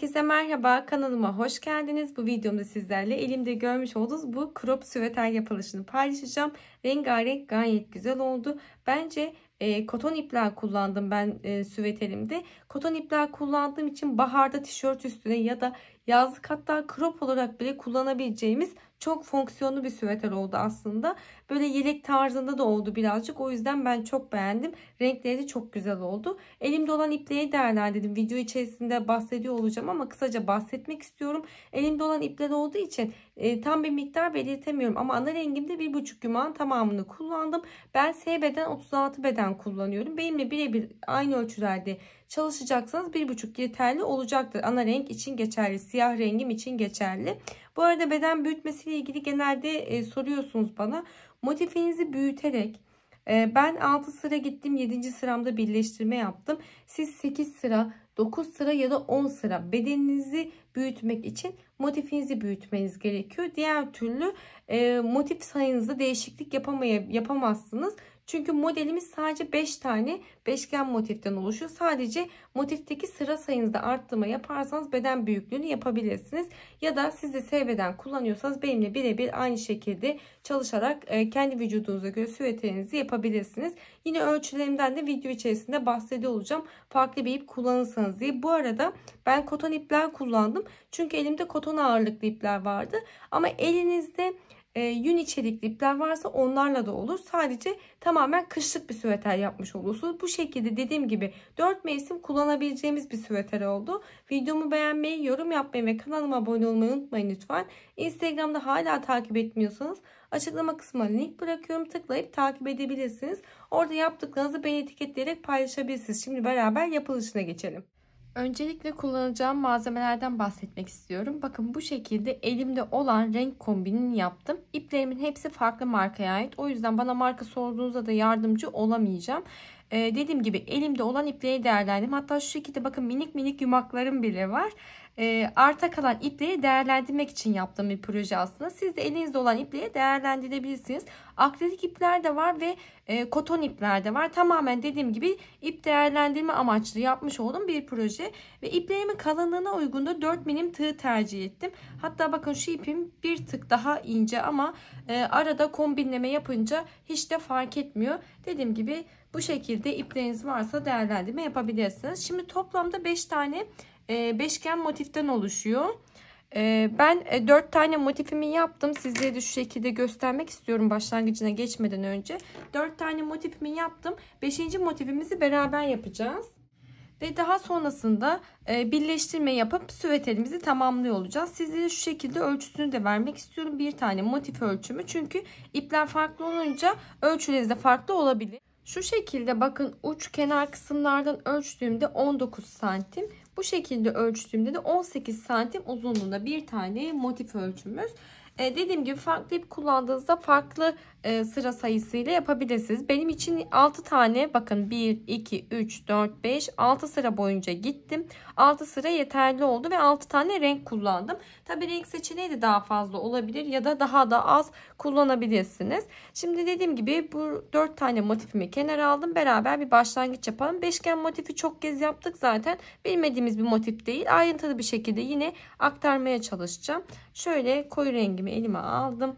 Herkese merhaba, kanalıma hoş geldiniz. Bu videomda sizlerle elimde görmüş olduğunuz bu crop süveter yapılışını paylaşacağım. Rengarenk, gayet güzel oldu. Bence koton ipler kullandım ben süveterimde. Koton ipler kullandığım için baharda tişört üstüne ya da yazlık, hatta crop olarak bile kullanabileceğimiz çok fonksiyonlu bir süveter oldu aslında. Böyle yelek tarzında da oldu birazcık. O yüzden ben çok beğendim. Renkleri de çok güzel oldu. Elimde olan ipleri değerlendirdim. Video içerisinde bahsediyor olacağım ama kısaca bahsetmek istiyorum. Elimde olan ipler olduğu için tam bir miktar belirtemiyorum. Ama ana rengimde 1,5 yumağın tamamını kullandım. Ben S beden 36 beden kullanıyorum. Benimle birebir aynı ölçülerde çalışacaksanız 1,5 yeterli olacaktır. Ana renk için geçerli. Siyah rengim için geçerli. Bu arada beden büyütmesiyle ilgili genelde soruyorsunuz bana. Motifinizi büyüterek ben 6 sıra gittim, 7. sıramda birleştirme yaptım. Siz 8 sıra, 9 sıra ya da 10 sıra bedeninizi büyütmek için motifinizi büyütmeniz gerekiyor. Diğer türlü motif sayınızda değişiklik yapamazsınız. Çünkü modelimiz sadece 5 tane beşgen motiften oluşuyor. Sadece motifteki sıra sayınızda arttırma yaparsanız beden büyüklüğünü yapabilirsiniz. Ya da siz de S beden kullanıyorsanız benimle birebir aynı şekilde çalışarak kendi vücudunuza göre süveterinizi yapabilirsiniz. Yine ölçülerimden de video içerisinde bahsediyor olacağım. Farklı bir ip kullanırsanız diye. Bu arada ben koton ipler kullandım. Çünkü elimde koton ağırlıklı ipler vardı. Ama elinizde yün içerikli ipler varsa onlarla da olur. Sadece tamamen kışlık bir süveter yapmış olursunuz. Bu şekilde dediğim gibi 4 mevsim kullanabileceğimiz bir süveter oldu. Videomu beğenmeyi, yorum yapmayı ve kanalıma abone olmayı unutmayın lütfen. Instagram'da hala takip etmiyorsanız açıklama kısmına link bırakıyorum. Tıklayıp takip edebilirsiniz. Orada yaptıklarınızı beni etiketleyerek paylaşabilirsiniz. Şimdi beraber yapılışına geçelim. Öncelikle kullanacağım malzemelerden bahsetmek istiyorum. Bakın bu şekilde elimde olan renk kombinini yaptım. İplerimin hepsi farklı markaya ait. O yüzden bana marka sorduğunuzda da yardımcı olamayacağım. Dediğim gibi elimde olan ipleri değerlendirdim. Hatta şu şekilde bakın minik minik yumaklarım bile var. Arta kalan ipleri değerlendirmek için yaptığım bir proje aslında. Siz de elinizde olan ipleri değerlendirebilirsiniz. Akrilik ipler de var ve koton ipler de var. Tamamen dediğim gibi ip değerlendirme amaçlı yapmış olduğum bir proje. Ve iplerimin kalınlığına uygun da 4 milim tığ tercih ettim. Hatta bakın şu ipim bir tık daha ince ama arada kombinleme yapınca hiç de fark etmiyor. Dediğim gibi bu şekilde ipleriniz varsa değerlendirme yapabilirsiniz. Şimdi toplamda 5 tane beşgen motiften oluşuyor. Ben 4 tane motifimi yaptım. Sizlere de şu şekilde göstermek istiyorum başlangıcına geçmeden önce. 4 tane motifimi yaptım. 5. motifimizi beraber yapacağız. Ve daha sonrasında birleştirme yapıp süveterimizi tamamlıyor olacağız. Sizlere şu şekilde ölçüsünü de vermek istiyorum. Bir tane motif ölçümü. Çünkü ipler farklı olunca ölçüleriniz de farklı olabilir. Şu şekilde bakın uç kenar kısımlardan ölçtüğümde 19 santim. Bu şekilde ölçtüğümde de 18 santim uzunluğunda bir tane motif ölçümüz. Dediğim gibi farklı ip kullandığınızda farklı sıra sayısıyla yapabilirsiniz. Benim için 6 tane bakın 1, 2, 3, 4, 5, 6 sıra boyunca gittim. 6 sıra yeterli oldu ve 6 tane renk kullandım. Tabi renk seçeneği de daha fazla olabilir ya da daha da az kullanabilirsiniz. Şimdi dediğim gibi bu 4 tane motifimi kenara aldım. Beraber bir başlangıç yapalım. Beşgen motifi çok kez yaptık zaten. Bilmediğimiz bir motif değil. Ayrıntılı bir şekilde yine aktarmaya çalışacağım. Şöyle koyu rengimi elime aldım.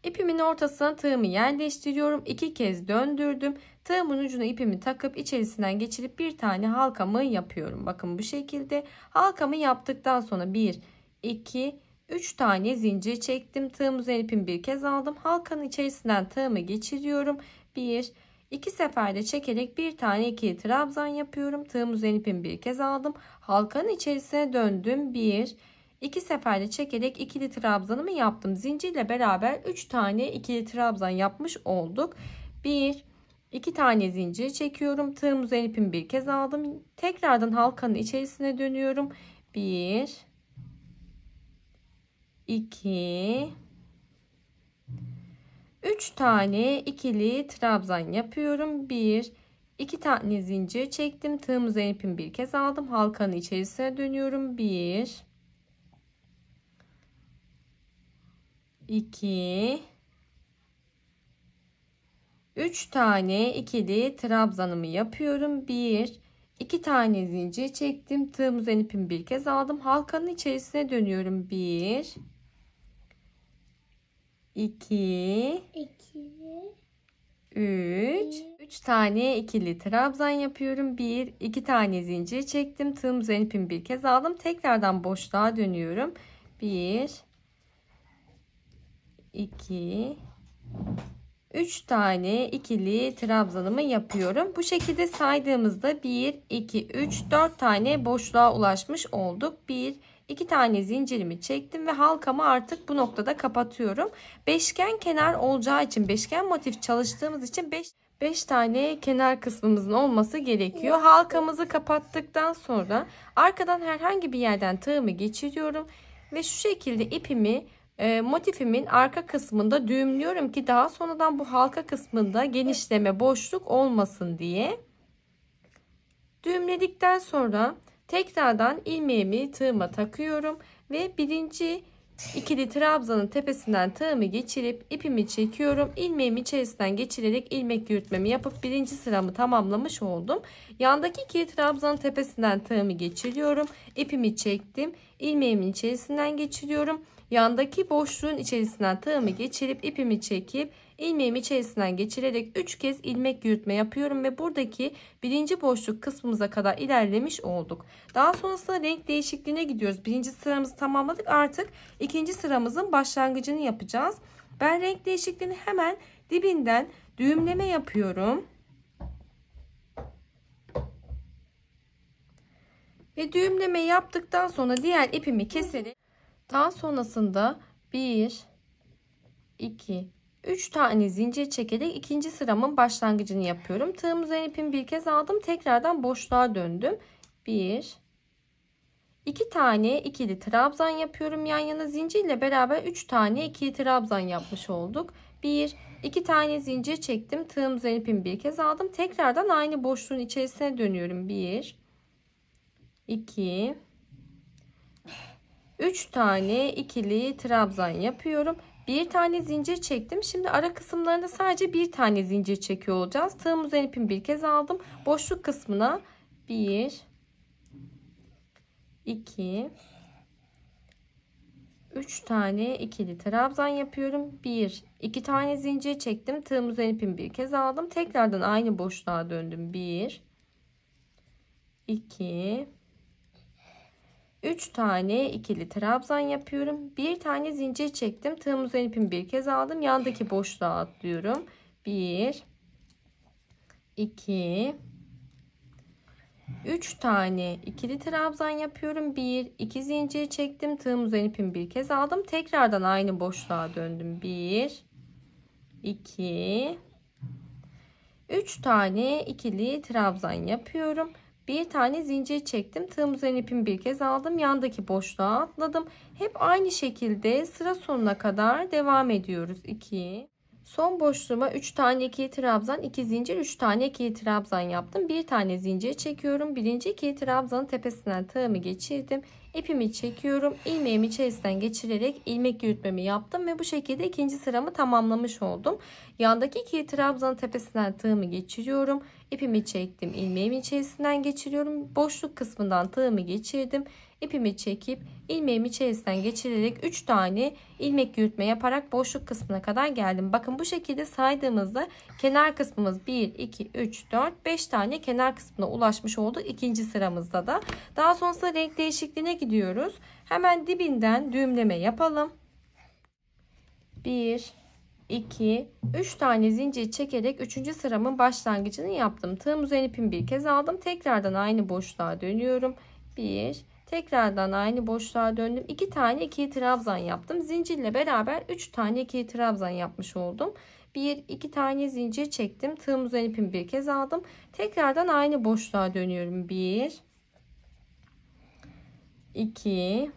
İpimin ortasına tığımı yerleştiriyorum. 2 kez döndürdüm. Tığımın ucuna ipimi takıp içerisinden geçirip bir tane halkamı yapıyorum. Bakın bu şekilde. Halkamı yaptıktan sonra 1, 2, 3 tane zincir çektim. Tığım üzerine ipimi bir kez aldım. Halkanın içerisinden tığımı geçiriyorum. 1, 2 seferde çekerek bir tane ikili trabzan yapıyorum. Tığım üzerine ipimi bir kez aldım. Halkanın içerisine döndüm. 1, 2 seferde çekerek ikili trabzanımı yaptım. Zincirle beraber 3 tane ikili trabzan yapmış olduk. 1, 2 tane zincir çekiyorum. Tığım üzerine ipimi bir kez aldım. Tekrardan halkanın içerisine dönüyorum. 1, 2, 3 tane ikili trabzan yapıyorum. 1, 2 tane zincir çektim. Tığım üzerine ipimi bir kez aldım. Halkanın içerisine dönüyorum. 1, 2, 3 tane ikili trabzanımı yapıyorum. 1, 2 tane zincir çektim. Tığım üzerine ipimi bir kez aldım. Halkanın içerisine dönüyorum. 1 2 3 tane ikili trabzan yapıyorum. 1 2 tane zincir çektim. Tığım üzerine ipimi bir kez aldım. Tekrardan boşluğa dönüyorum. 1 2 3 tane ikili trabzanımı yapıyorum. Bu şekilde saydığımızda 1 2 3 4 tane boşluğa ulaşmış olduk. 1 2 tane zincirimi çektim ve halkamı artık bu noktada kapatıyorum. Beşgen kenar olacağı için, beşgen motif çalıştığımız için 5 tane kenar kısmımızın olması gerekiyor. Halkamızı kapattıktan sonra arkadan herhangi bir yerden tığımı geçiriyorum ve şu şekilde ipimi motifimin arka kısmında düğümlüyorum ki daha sonradan bu halka kısmında genişleme, boşluk olmasın diye. Düğümledikten sonra tekrardan ilmeğimi tığıma takıyorum ve birinci ikili trabzanın tepesinden tığımı geçirip ipimi çekiyorum. İlmeğimi içerisinden geçirerek ilmek yürütmemi yapıp birinci sıramı tamamlamış oldum. Yandaki ikili trabzanın tepesinden tığımı geçiriyorum. İpimi çektim. İlmeğimin içerisinden geçiriyorum. Yandaki boşluğun içerisinden tığımı geçirip ipimi çekip ilmeğimi içerisinden geçirerek 3 kez ilmek yürütme yapıyorum ve buradaki birinci boşluk kısmımıza kadar ilerlemiş olduk. Daha sonrasında renk değişikliğine gidiyoruz. Birinci sıramızı tamamladık. Artık ikinci sıramızın başlangıcını yapacağız. Ben renk değişikliğini hemen dibinden düğümleme yapıyorum. Ve düğümleme yaptıktan sonra diğer ipimi keserek daha sonrasında 1 2 3 tane zincir çekerek ikinci sıramın başlangıcını yapıyorum. Tığım üzerine ipimi bir kez aldım. Tekrardan boşluğa döndüm. 1 2 tane ikili trabzan yapıyorum. Yan yana zincirle beraber 3 tane ikili trabzan yapmış olduk. 1 2 tane zincir çektim. Tığım üzerine ipimi bir kez aldım. Tekrardan aynı boşluğun içerisine dönüyorum. 1 2 3 tane ikili trabzan yapıyorum. Bir tane zincir çektim. Şimdi ara kısımlarında sadece bir tane zincir çekiyor olacağız. Tığım üzerine ipimi bir kez aldım. Boşluk kısmına 1 2 3 tane ikili trabzan yapıyorum. 1 2 tane zincir çektim. Tığım üzerine ipimi bir kez aldım. Tekrardan aynı boşluğa döndüm. 1 2 3 tane ikili trabzan yapıyorum. Bir tane zincir çektim. Tığım üzerine ipimi bir kez aldım. Yandaki boşluğa atlıyorum. 1 2 3 tane ikili trabzan yapıyorum. 1 2 zincir çektim. Tığım üzerine ipimi bir kez aldım. Tekrardan aynı boşluğa döndüm. 1 2 3 tane ikili trabzan yapıyorum. Bir tane zincir çektim. Tığım üzerine ipimi bir kez aldım. Yandaki boşluğa atladım. Hep aynı şekilde sıra sonuna kadar devam ediyoruz. 2 son boşluğuma 3 tane ikili trabzan, 2 zincir, 3 tane ikili trabzan yaptım. Bir tane zincir çekiyorum. Birinci ikili trabzanın tepesinden tığımı geçirdim. İpimi çekiyorum. İlmeğimi içerisinden geçirerek ilmek yürütmemi yaptım ve bu şekilde ikinci sıramı tamamlamış oldum. Yandaki ikili trabzanın tepesinden tığımı geçiriyorum. İpimi çektim. İlmeğimi içerisinden geçiriyorum. Boşluk kısmından tığımı geçirdim. İpimi çekip ilmeğimi içerisinden geçirerek 3 tane ilmek yürütme yaparak boşluk kısmına kadar geldim. Bakın bu şekilde saydığımızda kenar kısmımız 1 2 3 4 5 tane kenar kısmına ulaşmış olduk ikinci sıramızda da. Daha sonrasında renk değişikliğine gidiyoruz. Hemen dibinden düğümleme yapalım. 1 2 3 tane zincir çekerek 3. sıramın başlangıcını yaptım. Tığım üzerine ipimi bir kez aldım. Tekrardan aynı boşluğa dönüyorum. 1 tekrardan aynı boşluğa döndüm. 2 tane ikili trabzan yaptım. Zincirle beraber 3 tane ikili trabzan yapmış oldum. 1 2 tane zincir çektim. Tığım üzerine ipimi bir kez aldım. Tekrardan aynı boşluğa dönüyorum. 1 2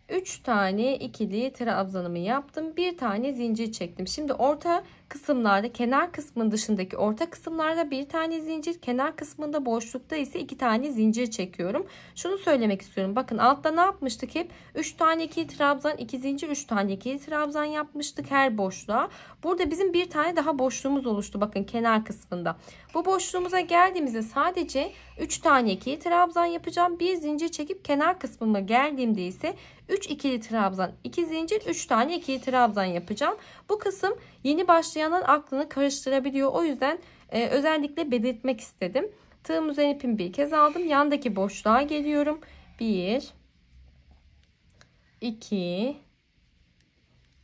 3 tane ikili trabzanımı yaptım. Bir tane zincir çektim. Şimdi orta kısımlarda, kenar kısmın dışındaki orta kısımlarda bir tane zincir, kenar kısmında boşlukta ise 2 tane zincir çekiyorum. Şunu söylemek istiyorum. Bakın altta ne yapmıştık hep? 3 tane ikili trabzan, 2 zincir, 3 tane ikili trabzan yapmıştık her boşluğa. Burada bizim bir tane daha boşluğumuz oluştu. Bakın kenar kısmında. Bu boşluğumuza geldiğimizde sadece 3 tane ikili trabzan yapacağım. Bir zincir çekip kenar kısmıma geldiğimde ise 3 ikili trabzan, 2 zincir, 3 tane ikili trabzan yapacağım. Bu kısım yeni başlayanın aklını karıştırabiliyor. O yüzden özellikle belirtmek istedim. Tığım üzerine ipimi bir kez aldım. Yandaki boşluğa geliyorum. 1 2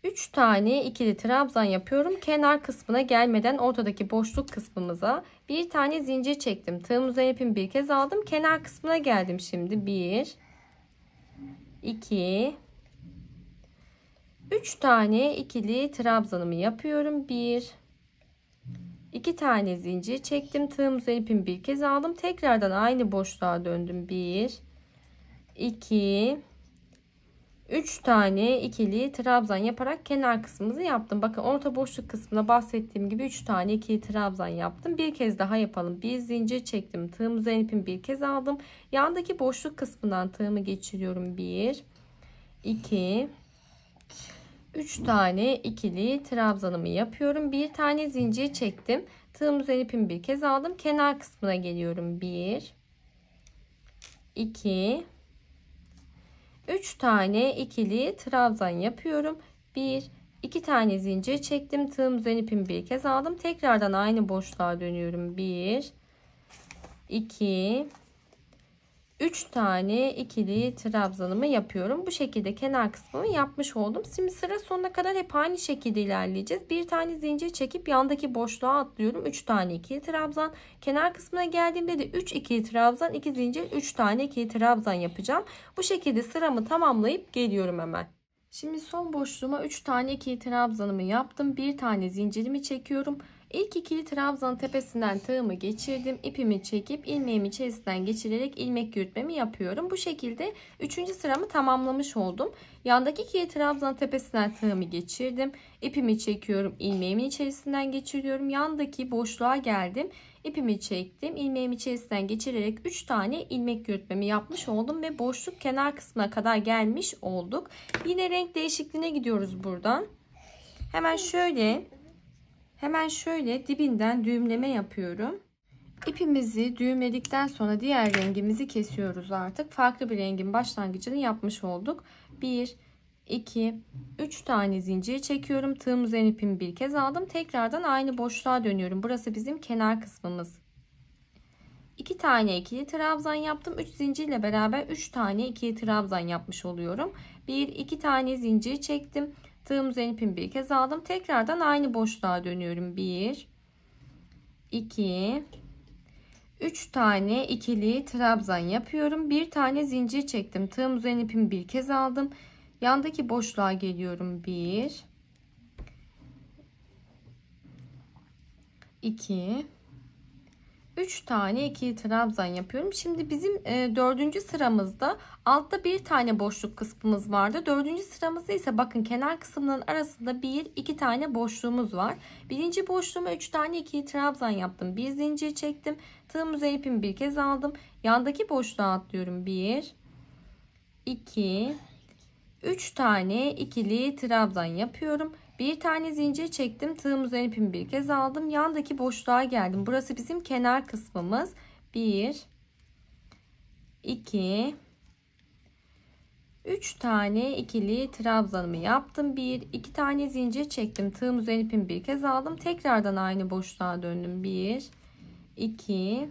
3 tane ikili trabzan yapıyorum. Kenar kısmına gelmeden ortadaki boşluk kısmımıza bir tane zincir çektim. Tığım üzerine ipimi bir kez aldım. Kenar kısmına geldim şimdi. 1 2 3 tane ikili trabzanımı yapıyorum. 1 2 tane zincir çektim. Tığım üzerine ipimi bir kez aldım. Tekrardan aynı boşluğa döndüm. 1 2 3 tane ikili trabzan yaparak kenar kısmımızı yaptım. Bakın orta boşluk kısmına bahsettiğim gibi 3 tane ikili trabzan yaptım. Bir kez daha yapalım. Bir zincir çektim. Tığım üzerine ipimi bir kez aldım. Yandaki boşluk kısmından tığımı geçiriyorum. 1 2 3 tane ikili trabzanımı yapıyorum. Bir tane zincir çektim. Tığım üzerine ipimi bir kez aldım. Kenar kısmına geliyorum. 1 2 3 tane ikili trabzan yapıyorum. 1 2 tane zincir çektim. Tığım üzerine ipimi bir kez aldım. Tekrardan aynı boşluğa dönüyorum. 1 2 3 tane ikili trabzanımı yapıyorum. Bu şekilde kenar kısmımı yapmış oldum. Şimdi sıra sonuna kadar hep aynı şekilde ilerleyeceğiz. Bir tane zincir çekip yandaki boşluğa atlıyorum. 3 tane ikili trabzan. Kenar kısmına geldiğimde de 3 ikili trabzan, 2 zincir, 3 tane ikili trabzan yapacağım. Bu şekilde sıramı tamamlayıp geliyorum hemen. Şimdi son boşluğuma 3 tane ikili trabzanımı yaptım. Bir tane zincirimi çekiyorum. İlk ikili trabzanın tepesinden tığımı geçirdim. İpimi çekip ilmeğimi içerisinden geçirerek ilmek yürütmemi yapıyorum. Bu şekilde 3. sıramı tamamlamış oldum. Yandaki ikili trabzanın tepesinden tığımı geçirdim. İpimi çekiyorum. İlmeğimin içerisinden geçiriyorum. Yandaki boşluğa geldim. İpimi çektim. İlmeğimi içerisinden geçirerek 3 tane ilmek yürütmemi yapmış oldum ve boşluk kenar kısmına kadar gelmiş olduk. Yine renk değişikliğine gidiyoruz buradan. Hemen şöyle dibinden düğümleme yapıyorum. İpimizi düğümledikten sonra diğer rengimizi kesiyoruz artık. Farklı bir rengin başlangıcını yapmış olduk. 1 2 3 tane zincir çekiyorum. Tığım üzerine ipimi bir kez aldım. Tekrardan aynı boşluğa dönüyorum. Burası bizim kenar kısmımız. 2 tane ikili trabzan yaptım. 3 zincirle beraber 3 tane ikili trabzan yapmış oluyorum. 1 2 tane zincir çektim. Tığım üzerine ipimi bir kez aldım. Tekrardan aynı boşluğa dönüyorum. 1 2 3 tane ikili trabzan yapıyorum. Bir tane zincir çektim. Tığım üzerine ipimi bir kez aldım. Yandaki boşluğa geliyorum. 1 2 3 tane ikili trabzan yapıyorum. Şimdi bizim 4. sıramızda altta bir tane boşluk kısmımız vardı. 4. sıramızda ise bakın kenar kısımların arasında 1 2 tane boşluğumuz var. Birinci boşluğuma 3 tane ikili trabzan yaptım. Bir zincir çektim. Tığım üzerine ipimi bir kez aldım. Yandaki boşluğa atlıyorum. 1 2 3 tane ikili trabzan yapıyorum. Bir tane zincir çektim. Tığım üzerine ipimi bir kez aldım. Yandaki boşluğa geldim. Burası bizim kenar kısmımız. 1 2 3 tane ikili trabzanımı yaptım. 1 2 tane zincir çektim. Tığım üzerine ipimi bir kez aldım. Tekrardan aynı boşluğa döndüm. 1 2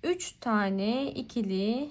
3 tane ikili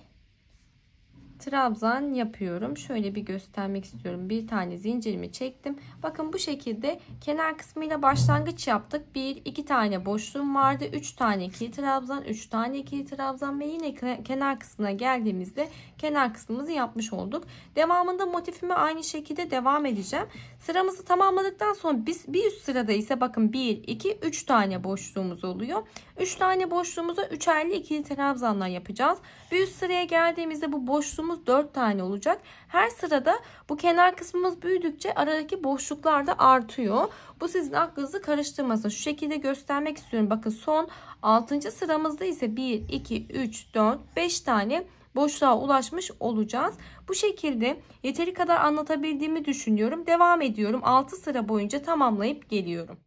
trabzan yapıyorum. Şöyle bir göstermek istiyorum. Bir tane zincirimi çektim. Bakın bu şekilde kenar kısmıyla başlangıç yaptık. 1 2 tane boşluğum vardı. 3 tane ikili trabzan, 3 tane ikili trabzan ve yine kenar kısmına geldiğimizde kenar kısmımızı yapmış olduk. Devamında motifime aynı şekilde devam edeceğim. Sıramızı tamamladıktan sonra bir üst sırada ise bakın 1 2 3 tane boşluğumuz oluyor. 3 tane boşluğumuza 3'erli ikili trabzanlar yapacağız. Bir üst sıraya geldiğimizde bu boşluğumuz boşluğumuz 4 tane olacak. Her sırada bu kenar kısmımız büyüdükçe aradaki boşluklar da artıyor. Bu sizin aklınızı karıştırmasın. Şu şekilde göstermek istiyorum. Bakın son 6. sıramızda ise 1, 2, 3, 4, 5 tane boşluğa ulaşmış olacağız. Bu şekilde yeteri kadar anlatabildiğimi düşünüyorum. Devam ediyorum. 6 sıra boyunca tamamlayıp geliyorum.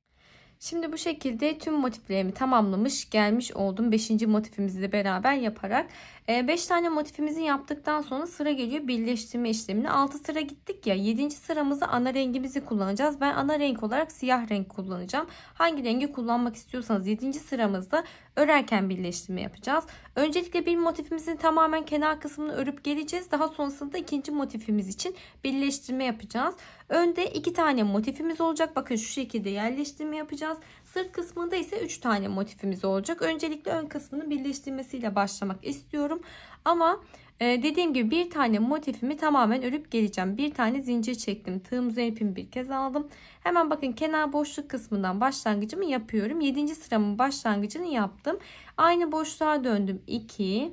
Şimdi bu şekilde tüm motiflerimi tamamlamış gelmiş oldum. 5. motifimizi de beraber yaparak. 5 tane motifimizi yaptıktan sonra sıra geliyor birleştirme işlemine. 6 sıra gittik ya, 7. sıramızda ana rengimizi kullanacağız. Ben ana renk olarak siyah renk kullanacağım. Hangi rengi kullanmak istiyorsanız 7. sıramızda örerken birleştirme yapacağız. Öncelikle bir motifimizin tamamen kenar kısmını örüp geleceğiz. Daha sonrasında ikinci motifimiz için birleştirme yapacağız. Önde 2 tane motifimiz olacak. Bakın şu şekilde yerleştirme yapacağız. Sırt kısmında ise 3 tane motifimiz olacak. Öncelikle ön kısmının birleştirmesiyle başlamak istiyorum. Ama dediğim gibi bir tane motifimi tamamen örüp geleceğim. Bir tane zincir çektim. Tığım üzerine ipimi bir kez aldım. Hemen bakın kenar boşluk kısmından başlangıcımı yapıyorum. 7. sıramın başlangıcını yaptım. Aynı boşluğa döndüm. 2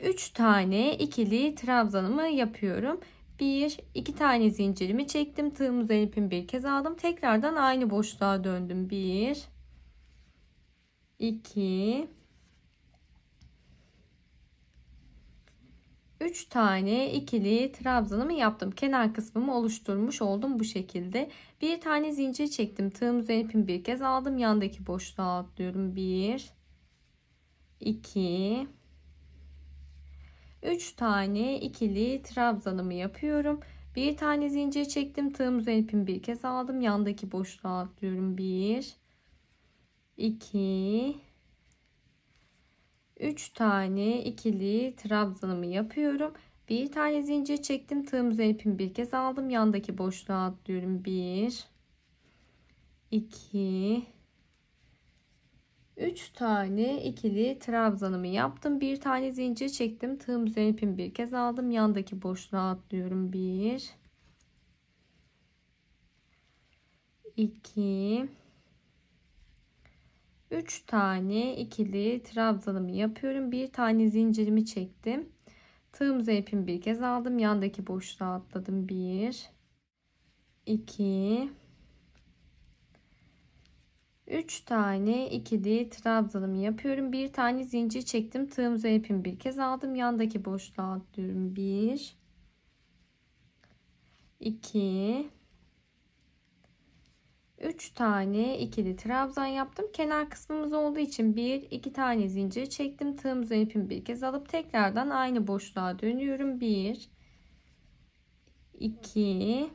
3 tane ikili trabzanımı yapıyorum. 1 2 tane zincirimi çektim. Tığım üzerine ipimi bir kez aldım. Tekrardan aynı boşluğa döndüm. 1 2 3 tane ikili trabzanımı yaptım. Kenar kısmımı oluşturmuş oldum bu şekilde. Bir tane zincir çektim. Tığım üzerine ipimi bir kez aldım. Yandaki boşluğa atlıyorum. 1 2 3 tane ikili trabzanımı yapıyorum. Bir tane zincir çektim. Tığım üzerine ipimi bir kez aldım. Yandaki boşluğa atlıyorum. 1 2 3 tane ikili trabzanımı yapıyorum. Bir tane zincir çektim. Tığım üzerine ipimi bir kez aldım. Yandaki boşluğa atlıyorum. 1 2 3 tane ikili trabzanımı yaptım. Bir tane zincir çektim. Tığım üzerine ipimi bir kez aldım. Yandaki boşluğa atlıyorum. 1 2 3 tane ikili trabzanımı yapıyorum. Bir tane zincirimi çektim. Tığım üzerine ipimi bir kez aldım. Yandaki boşluğa atladım. 1 2 3 tane ikili trabzanımı yapıyorum. Bir tane zincir çektim. Tığım üzerine ipimi bir kez aldım. Yandaki boşluğa atlıyorum. 1 2 3 tane ikili trabzan yaptım. Kenar kısmımız olduğu için 1 2 tane zincir çektim. Tığım üzerine ipimi bir kez alıp tekrardan aynı boşluğa dönüyorum. 1 2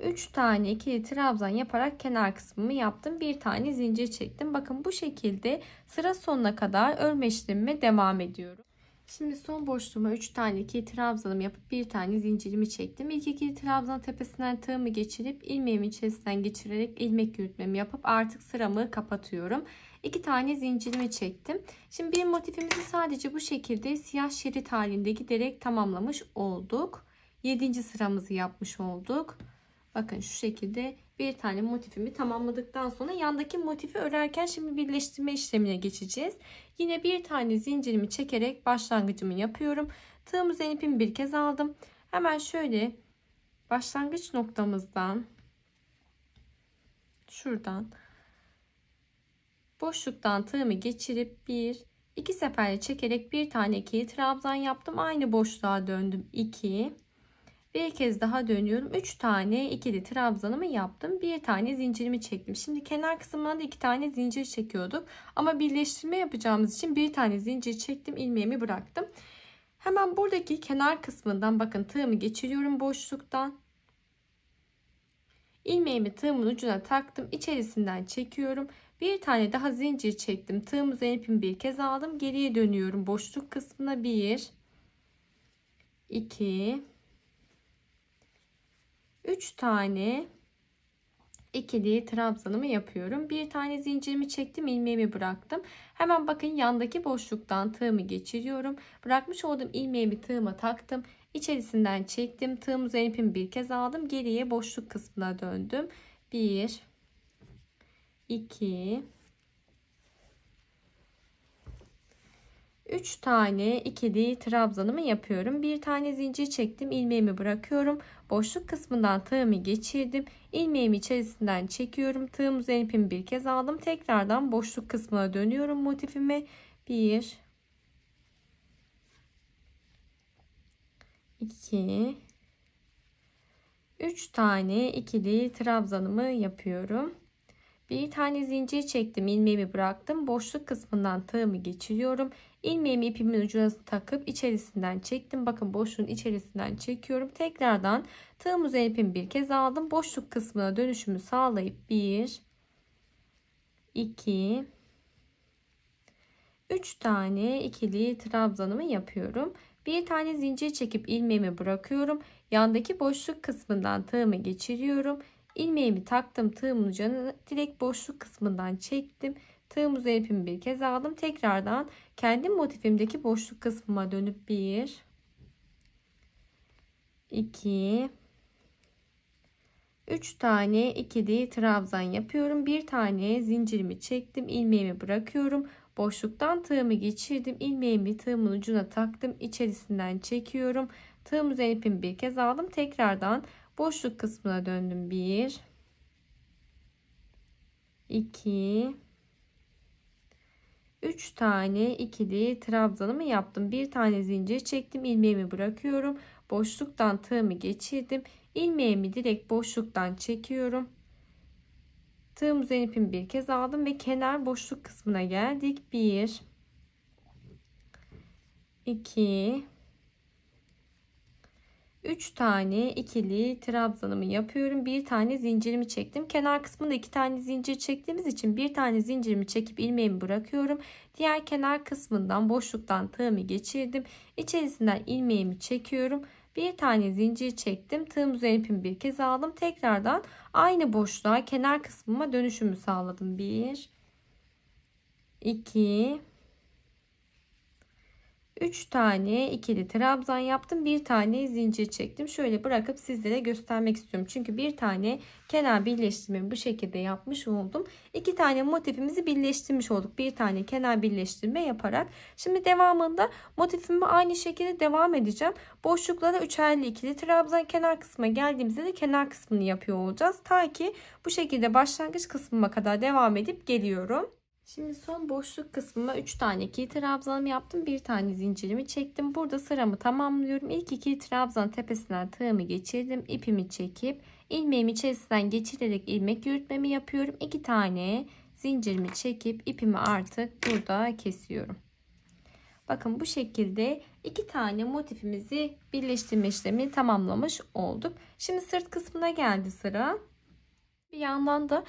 3 tane ikili trabzan yaparak kenar kısmımı yaptım. Bir tane zincir çektim. Bakın bu şekilde sıra sonuna kadar örme işlemime devam ediyorum. Şimdi son boşluğuma 3 tane ikili trabzanımı yapıp bir tane zincirimi çektim. İlk ikili trabzan tepesinden tığımı geçirip ilmeğimi içerisinden geçirerek ilmek yürütmemi yapıp artık sıramı kapatıyorum. 2 tane zincirimi çektim. Şimdi bir motifimizi sadece bu şekilde siyah şerit halinde giderek tamamlamış olduk. 7. sıramızı yapmış olduk. Bakın şu şekilde bir tane motifimi tamamladıktan sonra yandaki motifi örerken şimdi birleştirme işlemine geçeceğiz. Yine bir tane zincirimi çekerek başlangıcımı yapıyorum. Tığım üzerine ipimi bir kez aldım. Hemen şöyle başlangıç noktamızdan şuradan boşluktan tığımı geçirip 2 seferle çekerek bir tane ikili trabzan yaptım. Aynı boşluğa döndüm. 2 bir kez daha dönüyorum. 3 tane ikili trabzanımı yaptım. Bir tane zincirimi çektim. Şimdi kenar kısmından da 2 tane zincir çekiyorduk. Ama birleştirme yapacağımız için bir tane zincir çektim. İlmeğimi bıraktım. Hemen buradaki kenar kısmından bakın tığımı geçiriyorum boşluktan. İlmeğimi tığımın ucuna taktım. İçerisinden çekiyorum. Bir tane daha zincir çektim. Tığım üzerine ipimi bir kez aldım. Geriye dönüyorum boşluk kısmına. 1 2 3 tane ikili trabzanımı yapıyorum. Bir tane zincirimi çektim, ilmeğimi bıraktım. Hemen bakın yandaki boşluktan tığımı geçiriyorum. Bırakmış olduğum ilmeğimi tığıma taktım. İçerisinden çektim. Tığım üzerine ipimi bir kez aldım. Geriye boşluk kısmına döndüm. 1 2 3 tane ikili trabzanımı yapıyorum. Bir tane zincir çektim, ilmeğimi bırakıyorum. Boşluk kısmından tığımı geçirdim. İlmeğimi içerisinden çekiyorum. Tığım üzerine ipimi bir kez aldım. Tekrardan boşluk kısmına dönüyorum motifime. 1 2 3 tane ikili trabzanımı yapıyorum. Bir tane zincir çektim, ilmeğimi bıraktım. Boşluk kısmından tığımı geçiriyorum. İlmeğimi ipimin ucuna takıp içerisinden çektim. Bakın boşluğun içerisinden çekiyorum. Tekrardan tığım üzerine ipimi bir kez aldım. Boşluk kısmına dönüşümü sağlayıp 1 2 3 tane ikili trabzanımı yapıyorum. Bir tane zincir çekip ilmeğimi bırakıyorum. Yandaki boşluk kısmından tığımı geçiriyorum. İlmeğimi taktım, tığımın ucunu direkt boşluk kısmından çektim. Tığım üzerine ipimi bir kez aldım. Tekrardan kendi motifimdeki boşluk kısmıma dönüp 1 2 3 tane ikili trabzan yapıyorum. Bir tane zincirimi çektim, ilmeğimi bırakıyorum. Boşluktan tığımı geçirdim. İlmeğimi tığımın ucuna taktım. İçerisinden çekiyorum. Tığım üzerine ipimi bir kez aldım. Tekrardan boşluk kısmına döndüm. 1 2 3 tane ikili trabzanımı yaptım. Bir tane zincir çektim. İlmeğimi bırakıyorum. Boşluktan tığımı geçirdim. İlmeğimi direkt boşluktan çekiyorum. Tığım üzerine ipimi bir kez aldım ve kenar boşluk kısmına geldik. 1 2 3 tane ikili trabzanımı yapıyorum. Bir tane zincirimi çektim. Kenar kısmında 2 tane zincir çektiğimiz için bir tane zincirimi çekip ilmeğimi bırakıyorum. Diğer kenar kısmından boşluktan tığımı geçirdim. İçerisinden ilmeğimi çekiyorum. Bir tane zincir çektim. Tığım üzerine ipimi bir kez aldım. Tekrardan aynı boşluğa kenar kısmıma dönüşümü sağladım. 1 2 3 tane ikili trabzan yaptım. Bir tane zincir çektim. Şöyle bırakıp sizlere göstermek istiyorum. Çünkü bir tane kenar birleştirmemi bu şekilde yapmış oldum. 2 tane motifimizi birleştirmiş olduk. Bir tane kenar birleştirme yaparak. Şimdi devamında motifimi aynı şekilde devam edeceğim. Boşluklara üçerli ikili trabzan, kenar kısmına geldiğimizde de kenar kısmını yapıyor olacağız. Ta ki bu şekilde başlangıç kısmıma kadar devam edip geliyorum. Şimdi son boşluk kısmıma 3 tane ikili trabzanımı yaptım. Bir tane zincirimi çektim. Burada sıramı tamamlıyorum. İlk ikili trabzan tepesinden tığımı geçirdim. İpimi çekip ilmeğimi içerisinden geçirerek ilmek yürütmemi yapıyorum. 2 tane zincirimi çekip ipimi artık burada kesiyorum. Bakın bu şekilde 2 tane motifimizi birleştirme işlemi tamamlamış olduk. Şimdi sırt kısmına geldi sıra. Bir yandan da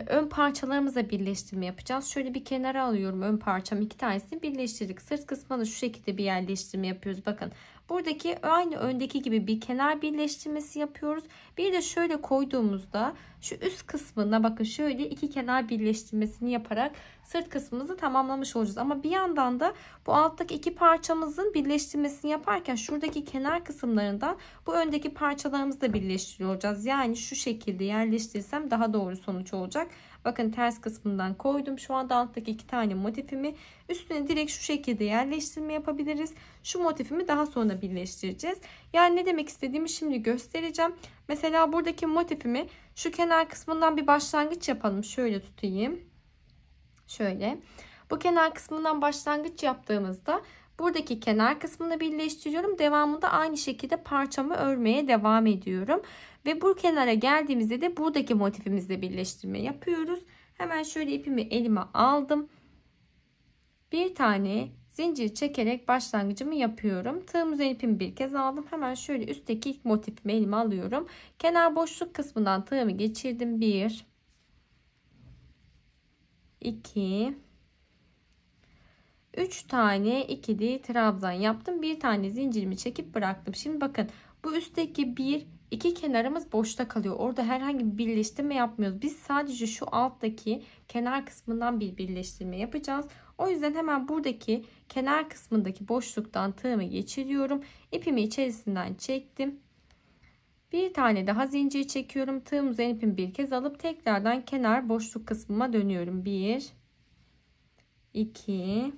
ön parçalarımızla birleştirme yapacağız. Şöyle bir kenara alıyorum ön parçam, 2 tanesini birleştirdik. Sırt kısmına da şu şekilde bir yerleştirme yapıyoruz. Bakın buradaki aynı öndeki gibi bir kenar birleştirmesi yapıyoruz. Bir de şöyle koyduğumuzda şu üst kısmına bakın şöyle 2 kenar birleştirmesini yaparak sırt kısmımızı tamamlamış olacağız. Ama bir yandan da bu alttaki 2 parçamızın birleştirmesini yaparken şuradaki kenar kısımlarından bu öndeki parçalarımızı da birleştiriyor olacağız. Yani şu şekilde yerleştirirsem daha doğru sonuç olacak. Bakın ters kısmından koydum. Şu anda alttaki 2 tane motifimi üstüne direkt şu şekilde yerleştirme yapabiliriz. Şu motifimi daha sonra birleştireceğiz. Yani ne demek istediğimi şimdi göstereceğim. Mesela buradaki motifimi şu kenar kısmından bir başlangıç yapalım. Şöyle tutayım. Şöyle. Bu kenar kısmından başlangıç yaptığımızda buradaki kenar kısmını birleştiriyorum. Devamında aynı şekilde parçamı örmeye devam ediyorum. Ve bu kenara geldiğimizde de buradaki motifimizle birleştirme yapıyoruz. Hemen şöyle ipimi elime aldım. Bir tane zincir çekerek başlangıcımı yapıyorum. Tığım üzerine ipimi bir kez aldım. Hemen şöyle üstteki ilk motifimi elime alıyorum. Kenar boşluk kısmından tığımı geçirdim. 1 2 3 tane ikili trabzan yaptım. Bir tane zincirimi çekip bıraktım. Şimdi bakın bu üstteki 1 2 kenarımız boşta kalıyor. Orada herhangi bir birleştirme yapmıyoruz. Biz sadece şu alttaki kenar kısmından bir birleştirme yapacağız. O yüzden hemen buradaki kenar kısmındaki boşluktan tığımı geçiriyorum. İpimi içerisinden çektim. Bir tane daha zincir çekiyorum. Tığım üzerine ipimi bir kez alıp tekrardan kenar boşluk kısmıma dönüyorum. 1 2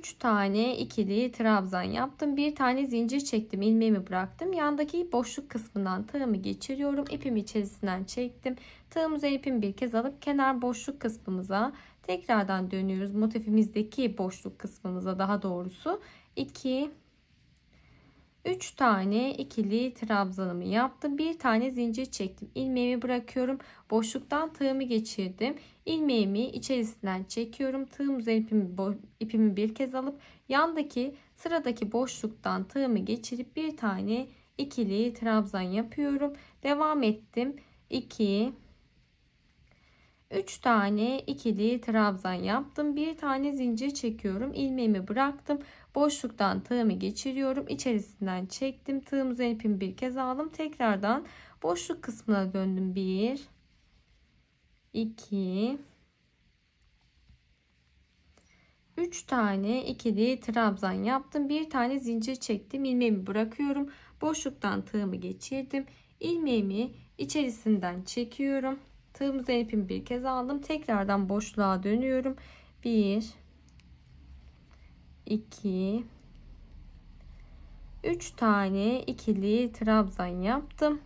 3 tane ikili trabzan yaptım. Bir tane zincir çektim. İlmeğimi bıraktım. Yandaki boşluk kısmından tığımı geçiriyorum. İpimi içerisinden çektim. Tığım üzerine ipimi bir kez alıp kenar boşluk kısmımıza tekrardan dönüyoruz. Motifimizdeki boşluk kısmımıza, daha doğrusu 2 3 tane ikili trabzanımı yaptım. Bir tane zincir çektim. İlmeğimi bırakıyorum. Boşluktan tığımı geçirdim. İlmeğimi içerisinden çekiyorum. Tığım üzerine ipimi bir kez alıp yandaki sıradaki boşluktan tığımı geçirip bir tane ikili trabzan yapıyorum. Devam ettim. 2 3 tane ikili trabzan yaptım. Bir tane zincir çekiyorum. İlmeğimi bıraktım. Boşluktan tığımı geçiriyorum. İçerisinden çektim. Tığım üzerine ipimi bir kez aldım. Tekrardan boşluk kısmına döndüm. 1 2 3 tane ikili trabzan yaptım. Bir tane zincir çektim. İlmeğimi bırakıyorum. Boşluktan tığımı geçirdim. İlmeğimi içerisinden çekiyorum. Tığım üzerine ipimi bir kez aldım. Tekrardan boşluğa dönüyorum. 1 2 3 tane ikili trabzan yaptım.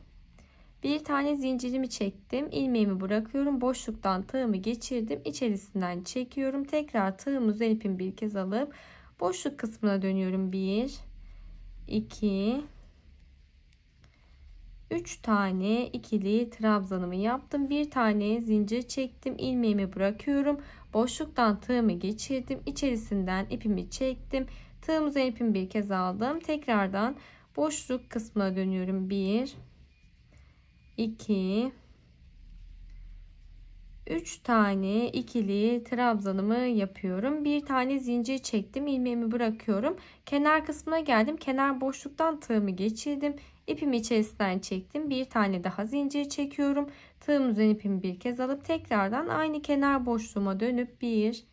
Bir tane zincirimi çektim. İlmeğimi bırakıyorum. Boşluktan tığımı geçirdim. İçerisinden çekiyorum. Tekrar tığım üzerine ipimi bir kez alıp boşluk kısmına dönüyorum. 1 2 3 tane ikili trabzanımı yaptım. Bir tane zincir çektim. İlmeğimi bırakıyorum. Boşluktan tığımı geçirdim. İçerisinden ipimi çektim. Tığım üzerine ipimi bir kez aldım. Tekrardan boşluk kısmına dönüyorum. 1 2 3 tane ikili trabzanımı yapıyorum. Bir tane zincir çektim. İlmeğimi bırakıyorum. Kenar kısmına geldim. Kenar boşluktan tığımı geçirdim. İpimi içerisinden çektim. Bir tane daha zincir çekiyorum. Tığım üzerine ipimi bir kez alıp tekrardan aynı kenar boşluğuma dönüp 1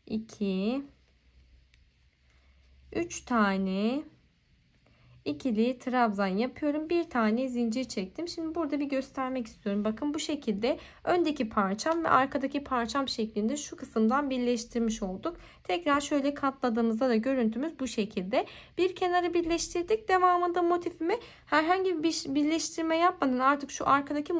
2 3 tane ikili trabzan yapıyorum. Bir tane zincir çektim. Şimdi burada bir göstermek istiyorum. Bakın bu şekilde öndeki parçam ve arkadaki parçam şeklinde şu kısımdan birleştirmiş olduk. Tekrar şöyle katladığımızda da görüntümüz bu şekilde. Bir kenarı birleştirdik. Devamında motifimi herhangi bir birleştirme yapmadan artık şu arkadaki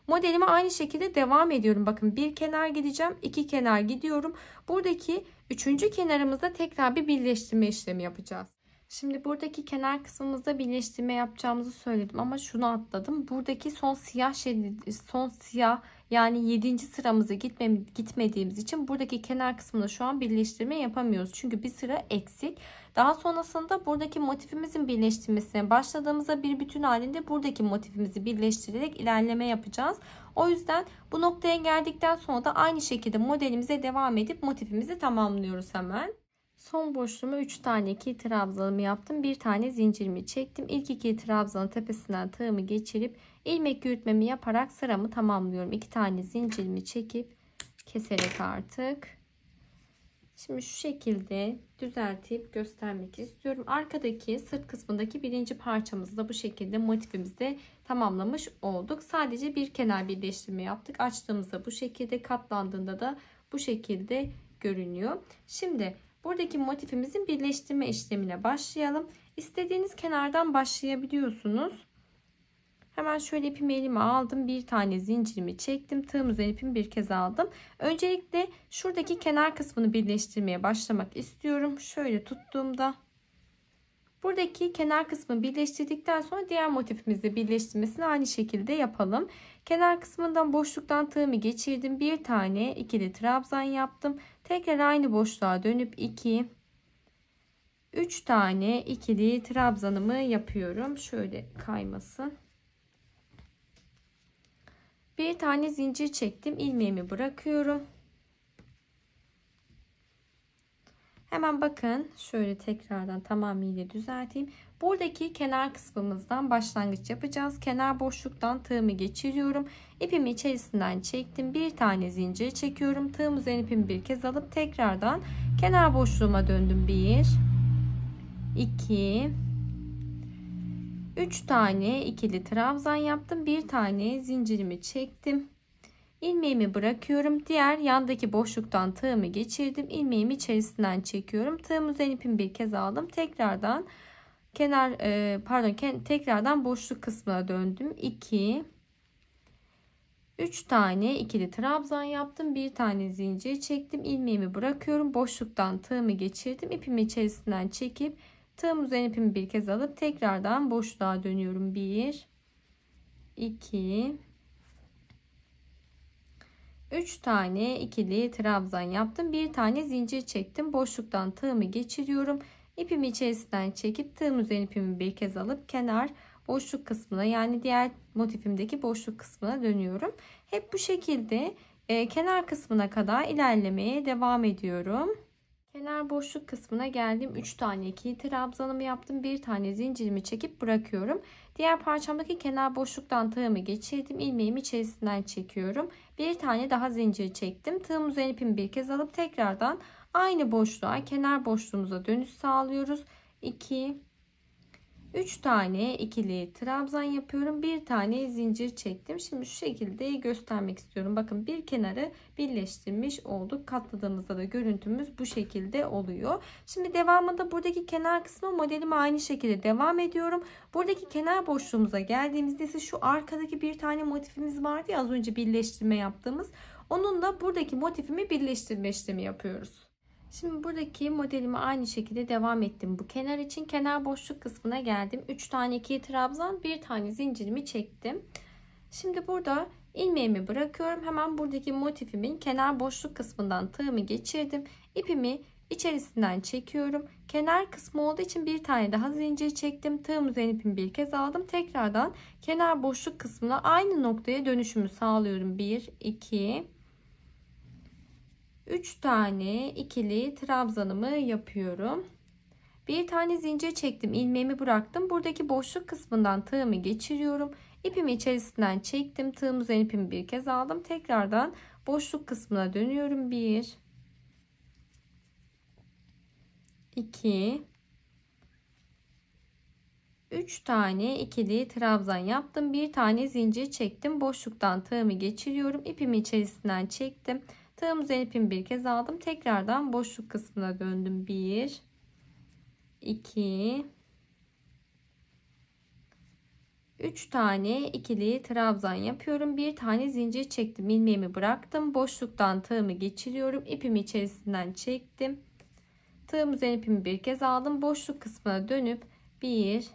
modelime aynı şekilde devam ediyorum. Bakın bir kenar gideceğim. İki kenar gidiyorum. Buradaki üçüncü kenarımızda tekrar bir birleştirme işlemi yapacağız. Şimdi buradaki kenar kısmımızda birleştirme yapacağımızı söyledim ama şunu atladım. Buradaki son siyah yani 7. sıramızı gitmediğimiz için buradaki kenar kısmında şu an birleştirme yapamıyoruz. Çünkü bir sıra eksik. Daha sonrasında buradaki motifimizin birleştirmesine başladığımızda bir bütün halinde buradaki motifimizi birleştirerek ilerleme yapacağız. O yüzden bu noktaya geldikten sonra da aynı şekilde modelimize devam edip motifimizi tamamlıyoruz hemen. Son boşluğuma 3 tane ikili trabzanımı yaptım. Bir tane zincirimi çektim. İlk ikili trabzanın tepesinden tığımı geçirip ilmek yürütmemi yaparak sıramı tamamlıyorum. 2 tane zincirimi çekip keserek artık. Şimdi şu şekilde düzeltip göstermek istiyorum. Arkadaki sırt kısmındaki birinci parçamızı da bu şekilde motifimizde tamamlamış olduk. Sadece bir kenar birleştirme yaptık. Açtığımızda bu şekilde, katlandığında da bu şekilde görünüyor. Şimdi buradaki motifimizin birleştirme işlemine başlayalım. İstediğiniz kenardan başlayabiliyorsunuz. Hemen şöyle ipimi elime aldım. Bir tane zincirimi çektim. Tığım üzerine ipimi bir kez aldım. Öncelikle şuradaki kenar kısmını birleştirmeye başlamak istiyorum. Şöyle tuttuğumda buradaki kenar kısmını birleştirdikten sonra diğer motifimizle birleştirmesini aynı şekilde yapalım. Kenar kısmından boşluktan tığımı geçirdim. Bir tane ikili trabzan yaptım. Tekrar aynı boşluğa dönüp 2 3 tane ikili trabzanımı yapıyorum. Şöyle kaymasın. Bir tane zincir çektim. İlmeğimi bırakıyorum. Hemen bakın şöyle tekrardan tamamıyla düzelteyim. Buradaki kenar kısmımızdan başlangıç yapacağız. Kenar boşluktan tığımı geçiriyorum. İpimi içerisinden çektim. Bir tane zincir çekiyorum. Tığım üzerine ipimi bir kez alıp tekrardan kenar boşluğuma döndüm. 1 2 3 tane ikili trabzan yaptım. Bir tane zincirimi çektim. ilmeğimi bırakıyorum. Diğer yandaki boşluktan tığımı geçirdim. İlmeğimi içerisinden çekiyorum. Tığım üzerine ipimi bir kez aldım. Tekrardan tekrardan boşluk kısmına döndüm. 2 3 tane ikili trabzan yaptım. Bir tane zincir çektim. İlmeğimi bırakıyorum. Boşluktan tığımı geçirdim. İpimi içerisinden çekip tığım üzerine ipimi bir kez alıp tekrardan boşluğa dönüyorum. 1 2 3 tane ikili trabzan yaptım. Bir tane zincir çektim. Boşluktan tığımı geçiriyorum. İpimi içerisinden çekip tığım üzerine ipimi bir kez alıp kenar boşluk kısmına, yani diğer motifimdeki boşluk kısmına dönüyorum. Hep bu şekilde kenar kısmına kadar ilerlemeye devam ediyorum. Kenar boşluk kısmına geldim. 3 tane ikili trabzanımı yaptım. Bir tane zincirimi çekip bırakıyorum. Diğer parçamdaki kenar boşluktan tığımı geçirdim. İlmeğimi içerisinden çekiyorum. Bir tane daha zincir çektim. Tığım üzerine ipimi bir kez alıp tekrardan aynı boşluğa, kenar boşluğumuza dönüş sağlıyoruz. 2 3 tane ikili trabzan yapıyorum. Bir tane zincir çektim. Şimdi şu şekilde göstermek istiyorum. Bakın bir kenarı birleştirmiş olduk. Katladığımızda da görüntümüz bu şekilde oluyor. Şimdi devamında buradaki kenar kısmı modelime aynı şekilde devam ediyorum. Buradaki kenar boşluğumuza geldiğimizde ise şu arkadaki bir tane motifimiz vardı ya, az önce birleştirme yaptığımız. Onunla buradaki motifimi birleştirme işlemi yapıyoruz. Şimdi buradaki modelime aynı şekilde devam ettim. Bu kenar için kenar boşluk kısmına geldim. 3 tane ikili trabzan, bir tane zincirimi çektim. Şimdi burada ilmeğimi bırakıyorum. Hemen buradaki motifimin kenar boşluk kısmından tığımı geçirdim. İpimi içerisinden çekiyorum. Kenar kısmı olduğu için bir tane daha zincir çektim. Tığım üzerine ipimi bir kez aldım. Tekrardan kenar boşluk kısmına aynı noktaya dönüşümü sağlıyorum. 1 2 3 tane ikili trabzanımı yapıyorum. Bir tane zincir çektim. İlmeğimi bıraktım. Buradaki boşluk kısmından tığımı geçiriyorum. İpimi içerisinden çektim. Tığım üzerine ipimi bir kez aldım. Tekrardan boşluk kısmına dönüyorum. 1 2 3 tane ikili trabzan yaptım. Bir tane zincir çektim. Boşluktan tığımı geçiriyorum. İpimi içerisinden çektim. Tığım üzerine ipimi bir kez aldım. Tekrardan boşluk kısmına döndüm. 1 2 3 tane ikili trabzan yapıyorum. Bir tane zincir çektim. İlmeğimi bıraktım. Boşluktan tığımı geçiriyorum. İpimi içerisinden çektim. Tığım üzerine ipimi bir kez aldım. Boşluk kısmına dönüp 1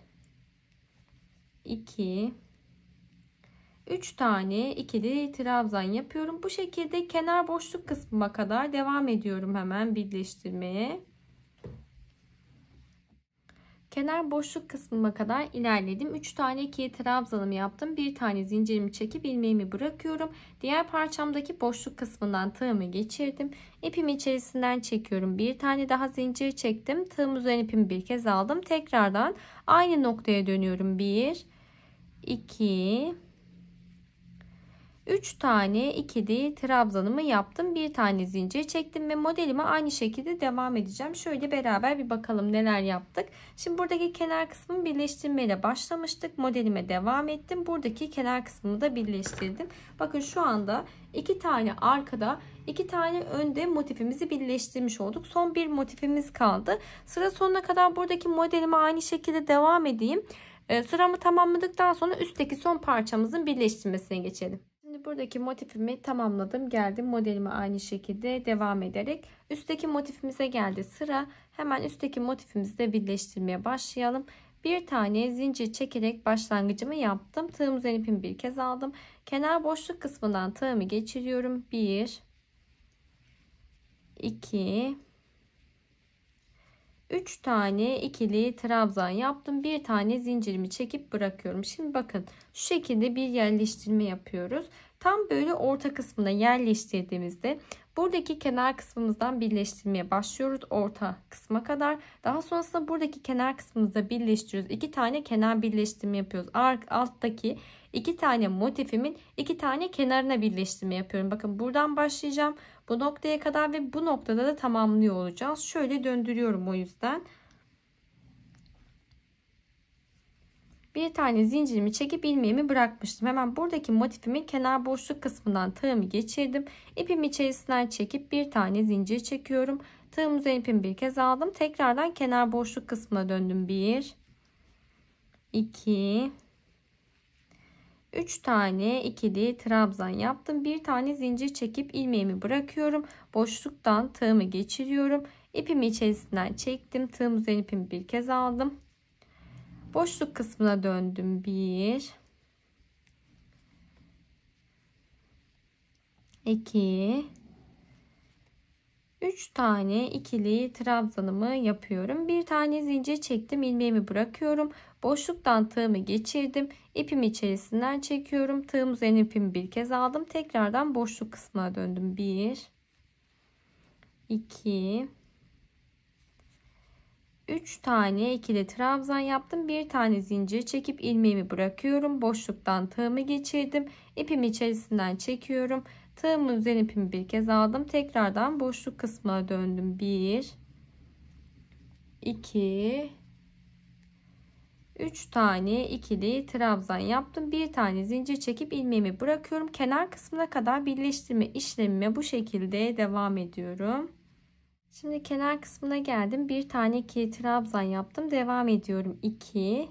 2 3 tane ikili trabzan yapıyorum. Bu şekilde kenar boşluk kısmına kadar devam ediyorum hemen birleştirmeye. Kenar boşluk kısmına kadar ilerledim. 3 tane ikili trabzanımı yaptım. Bir tane zincirimi çekip ilmeğimi bırakıyorum. Diğer parçamdaki boşluk kısmından tığımı geçirdim. İpimi içerisinden çekiyorum. Bir tane daha zincir çektim. Tığım üzerine ipimi bir kez aldım. Tekrardan aynı noktaya dönüyorum. 1 2 3 tane ikili trabzanımı yaptım. Bir tane zincir çektim ve modelime aynı şekilde devam edeceğim. Şöyle beraber bir bakalım neler yaptık. Şimdi buradaki kenar kısmını birleştirmeyle başlamıştık. Modelime devam ettim. Buradaki kenar kısmını da birleştirdim. Bakın şu anda 2 tane arkada, 2 tane önde motifimizi birleştirmiş olduk. Son bir motifimiz kaldı. Sıra sonuna kadar buradaki modelime aynı şekilde devam edeyim. Sıramı tamamladıktan sonra üstteki son parçamızın birleştirmesine geçelim. Şimdi buradaki motifimi tamamladım. Geldim modelime aynı şekilde devam ederek üstteki motifimize geldi sıra. Hemen üstteki motifimizi de birleştirmeye başlayalım. Bir tane zincir çekerek başlangıcımı yaptım. Tığım üzerine ipimi bir kez aldım. Kenar boşluk kısmından tığımı geçiriyorum. 1 2 3 tane ikili trabzan yaptım. Bir tane zincirimi çekip bırakıyorum. Şimdi bakın şu şekilde bir yerleştirme yapıyoruz. Tam böyle orta kısmına yerleştirdiğimizde buradaki kenar kısmımızdan birleştirmeye başlıyoruz orta kısma kadar. Daha sonrasında buradaki kenar kısmımızda birleştiriyoruz. 2 tane kenar birleştirme yapıyoruz. Alttaki 2 tane motifimin 2 tane kenarına birleştirme yapıyorum. Bakın buradan başlayacağım bu noktaya kadar ve bu noktada da tamamlıyor olacağız. Şöyle döndürüyorum o yüzden. Bir tane zincirimi çekip ilmeğimi bırakmıştım. Hemen buradaki motifimin kenar boşluk kısmından tığımı geçirdim. İpimi içerisinden çekip bir tane zincir çekiyorum. Tığım üzerine ipimi bir kez aldım. Tekrardan kenar boşluk kısmına döndüm. 1 2 3 tane ikili trabzan yaptım. Bir tane zincir çekip ilmeğimi bırakıyorum. Boşluktan tığımı geçiriyorum. İpimi içerisinden çektim. Tığım üzerine ipimi bir kez aldım. Boşluk kısmına döndüm. 1 2 3 tane ikili trabzanımı yapıyorum. Bir tane zincir çektim. İlmeğimi bırakıyorum. Boşluktan tığımı geçirdim. İpimi içerisinden çekiyorum. Tığım üzerine ipimi bir kez aldım. Tekrardan boşluk kısmına döndüm. 1 2 3 tane ikili trabzan yaptım. Bir tane zincir çekip ilmeğimi bırakıyorum. Boşluktan tığımı geçirdim. İpimi içerisinden çekiyorum. Tığımın üzerine ipimi bir kez aldım. Tekrardan boşluk kısmına döndüm. 1 2 3 tane ikili trabzan yaptım. Bir tane zincir çekip ilmeğimi bırakıyorum. Kenar kısmına kadar birleştirme işlemime bu şekilde devam ediyorum. Şimdi kenar kısmına geldim. Bir tane ikili trabzan yaptım. Devam ediyorum. 2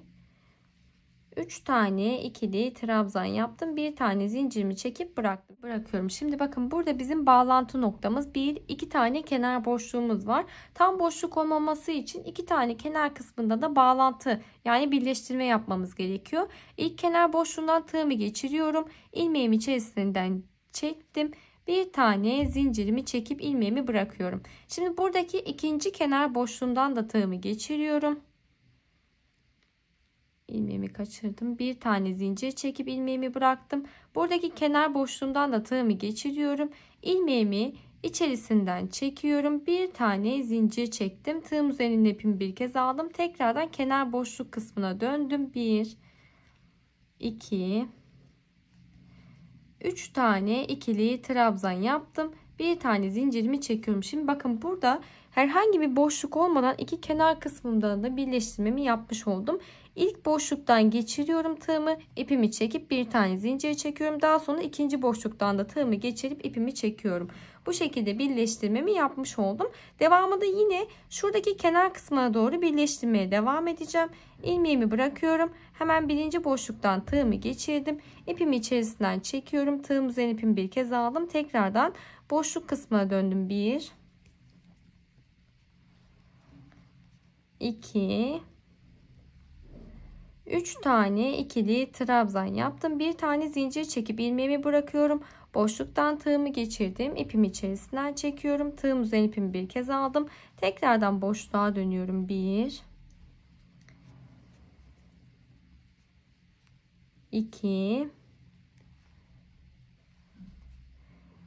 3 tane ikili trabzan yaptım. Bir tane zincirimi çekip bırakıyorum. Şimdi bakın burada bizim bağlantı noktamız 2 tane kenar boşluğumuz var. Tam boşluk olmaması için 2 tane kenar kısmında da bağlantı yani birleştirme yapmamız gerekiyor. İlk kenar boşluğundan tığımı geçiriyorum. İlmeğimi içerisinden çektim. Bir tane zincirimi çekip ilmeğimi bırakıyorum. Şimdi buradaki ikinci kenar boşluğundan da tığımı geçiriyorum. İlmeğimi kaçırdım. Bir tane zincir çekip ilmeğimi bıraktım. Buradaki kenar boşluğundan da tığımı geçiriyorum. İlmeğimi içerisinden çekiyorum. Bir tane zincir çektim. Tığım üzerine ipimi bir kez aldım. Tekrardan kenar boşluk kısmına döndüm. 1 2 3 tane ikili trabzan yaptım. Bir tane zincirimi çekiyorum. Şimdi bakın burada herhangi bir boşluk olmadan iki kenar kısmında da birleştirmemi yapmış oldum. İlk boşluktan geçiriyorum tığımı, ipimi çekip bir tane zincir çekiyorum. Daha sonra ikinci boşluktan da tığımı geçirip ipimi çekiyorum. Bu şekilde birleştirmemi yapmış oldum. Devamında yine şuradaki kenar kısmına doğru birleştirmeye devam edeceğim. İlmeğimi bırakıyorum. Hemen birinci boşluktan tığımı geçirdim. İpimi içerisinden çekiyorum. Tığım üzerine ipimi bir kez aldım. Tekrardan boşluk kısmına döndüm. 1 2 3 tane ikili trabzan yaptım. Bir tane zincir çekip ilmeğimi bırakıyorum. Boşluktan tığımı geçirdim. İpimi içerisinden çekiyorum. Tığım üzerine ipimi bir kez aldım. Tekrardan boşluğa dönüyorum. 1 2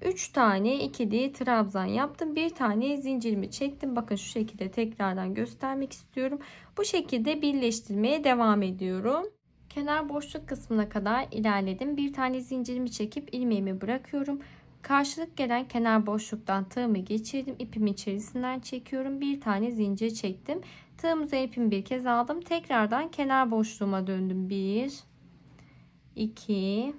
3 tane ikili trabzan yaptım. Bir tane zincirimi çektim. Bakın şu şekilde tekrardan göstermek istiyorum. Bu şekilde birleştirmeye devam ediyorum. Kenar boşluk kısmına kadar ilerledim. Bir tane zincirimi çekip ilmeğimi bırakıyorum. Karşılık gelen kenar boşluktan tığımı geçirdim. İpimi içerisinden çekiyorum. Bir tane zincir çektim. Tığım üzerine ipimi bir kez aldım. Tekrardan kenar boşluğuma döndüm. 1 2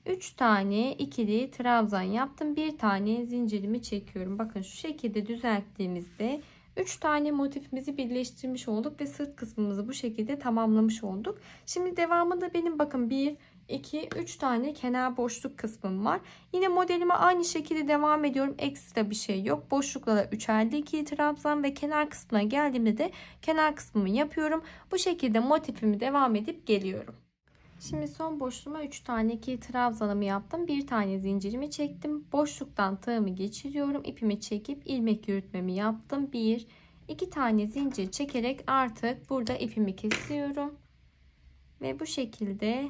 3 tane ikili trabzan yaptım. Bir tane zincirimi çekiyorum. Bakın şu şekilde düzelttiğimizde 3 tane motifimizi birleştirmiş olduk ve sırt kısmımızı bu şekilde tamamlamış olduk. Şimdi devamında benim bakın 1 2 3 tane kenar boşluk kısmım var. Yine modelime aynı şekilde devam ediyorum. Ekstra bir şey yok. Boşluklara 3'er ikili trabzan ve kenar kısmına geldiğimde de kenar kısmımı yapıyorum. Bu şekilde motifimi devam edip geliyorum. Şimdi son boşluğuma 3 tane ikili trabzanımı yaptım. Bir tane zincirimi çektim. Boşluktan tığımı geçiriyorum. İpimi çekip ilmek yürütmemi yaptım. 1 2 tane zincir çekerek artık burada ipimi kesiyorum. Ve bu şekilde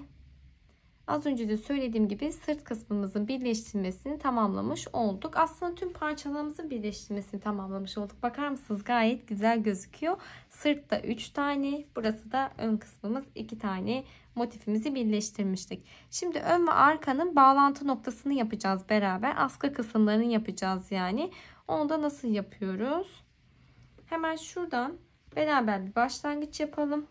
az önce de söylediğim gibi sırt kısmımızın birleştirmesini tamamlamış olduk. Aslında tüm parçalarımızın birleştirmesini tamamlamış olduk. Bakar mısınız? Gayet güzel gözüküyor. Sırtta 3 tane, burası da ön kısmımız 2 tane motifimizi birleştirmiştik. Şimdi ön ve arkanın bağlantı noktasını yapacağız beraber. Askı kısımlarını yapacağız yani. Onu da nasıl yapıyoruz? Hemen şuradan beraber bir başlangıç yapalım.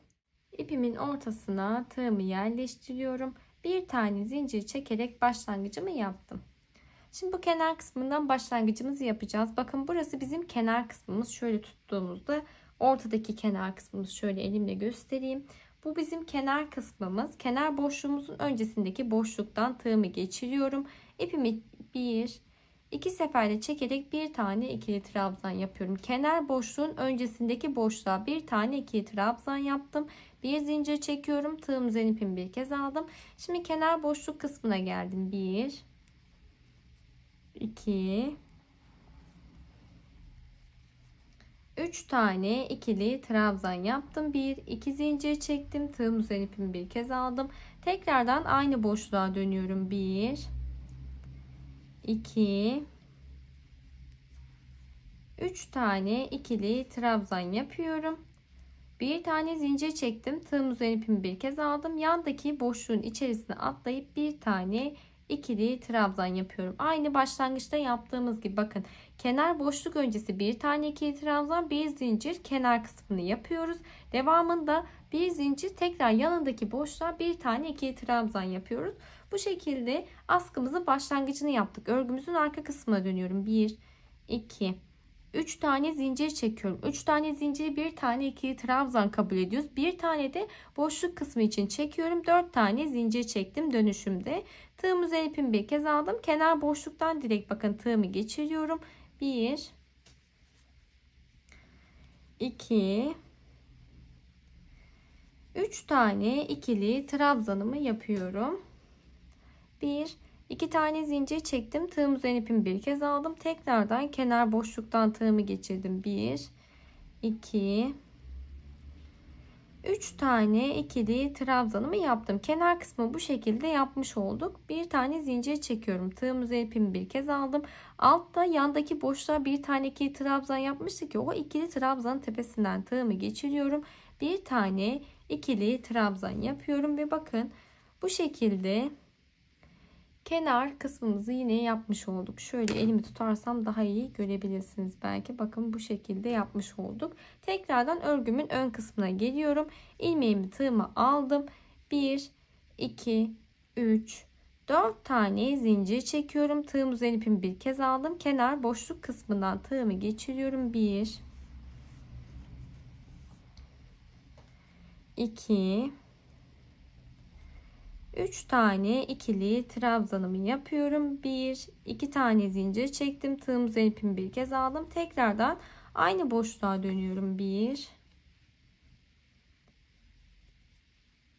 İpimin ortasına tığımı yerleştiriyorum. Bir tane zincir çekerek başlangıcımı yaptım. Şimdi bu kenar kısmından başlangıcımızı yapacağız. Bakın burası bizim kenar kısmımız. Şöyle tuttuğumuzda ortadaki kenar kısmımız, şöyle elimle göstereyim. Bu bizim kenar kısmımız. Kenar boşluğumuzun öncesindeki boşluktan tığımı geçiriyorum. İpimi 2 seferde çekerek bir tane ikili trabzan yapıyorum. Kenar boşluğun öncesindeki boşluğa bir tane ikili trabzan yaptım. Bir zincir çekiyorum. Tığım üzerine ipimi bir kez aldım. Şimdi kenar boşluk kısmına geldim. 1 2 3 tane ikili trabzan yaptım. 1 2 zincir çektim. Tığım üzerine ipimi bir kez aldım. Tekrardan aynı boşluğa dönüyorum. 1 2 3 tane ikili trabzan yapıyorum. Bir tane zincir çektim. Tığım üzerine ipimi bir kez aldım. Yandaki boşluğun içerisine atlayıp bir tane ikili trabzan yapıyorum. Aynı başlangıçta yaptığımız gibi bakın. Kenar boşluk öncesi bir tane ikili trabzan, bir zincir kenar kısmını yapıyoruz. Devamında bir zincir, tekrar yanındaki boşluğa bir tane ikili trabzan yapıyoruz. Bu şekilde askımızın başlangıcını yaptık. Örgümüzün arka kısmına dönüyorum. 1 2 3 tane zincir çekiyorum. 3 tane zinciri bir tane ikili trabzan kabul ediyoruz. Bir tane de boşluk kısmı için çekiyorum. 4 tane zincir çektim dönüşümde. Tığım üzerine ipimi bir kez aldım. Kenar boşluktan direkt bakın tığımı geçiriyorum. 1 2 3 tane ikili trabzanımı yapıyorum. 1 2 tane zincir çektim. Tığım üzerine ipimi bir kez aldım. Tekrardan kenar boşluktan tığımı geçirdim. 1 2 3 tane ikili trabzanımı yaptım. Kenar kısmı bu şekilde yapmış olduk. Bir tane zincir çekiyorum. Tığım üzerine ipimi bir kez aldım. Altta yandaki boşluğa bir tane ikili trabzan yapmıştık ki o ikili trabzanın tepesinden tığımı geçiriyorum. Bir tane ikili trabzan yapıyorum ve bakın bu şekilde kenar kısmımızı yine yapmış olduk. Şöyle elimi tutarsam daha iyi görebilirsiniz belki. Bakın bu şekilde yapmış olduk. Tekrardan örgümün ön kısmına geliyorum. İlmeğimi, tığımı aldım. 1 2 3 4 tane zincir çekiyorum. Tığım üzerine ipimi bir kez aldım. Kenar boşluk kısmından tığımı geçiriyorum. 1 2 3 tane ikili trabzanımı yapıyorum. 1 2 tane zincir çektim. Tığım üzerine ipimi bir kez aldım. Tekrardan aynı boşluğa dönüyorum. 1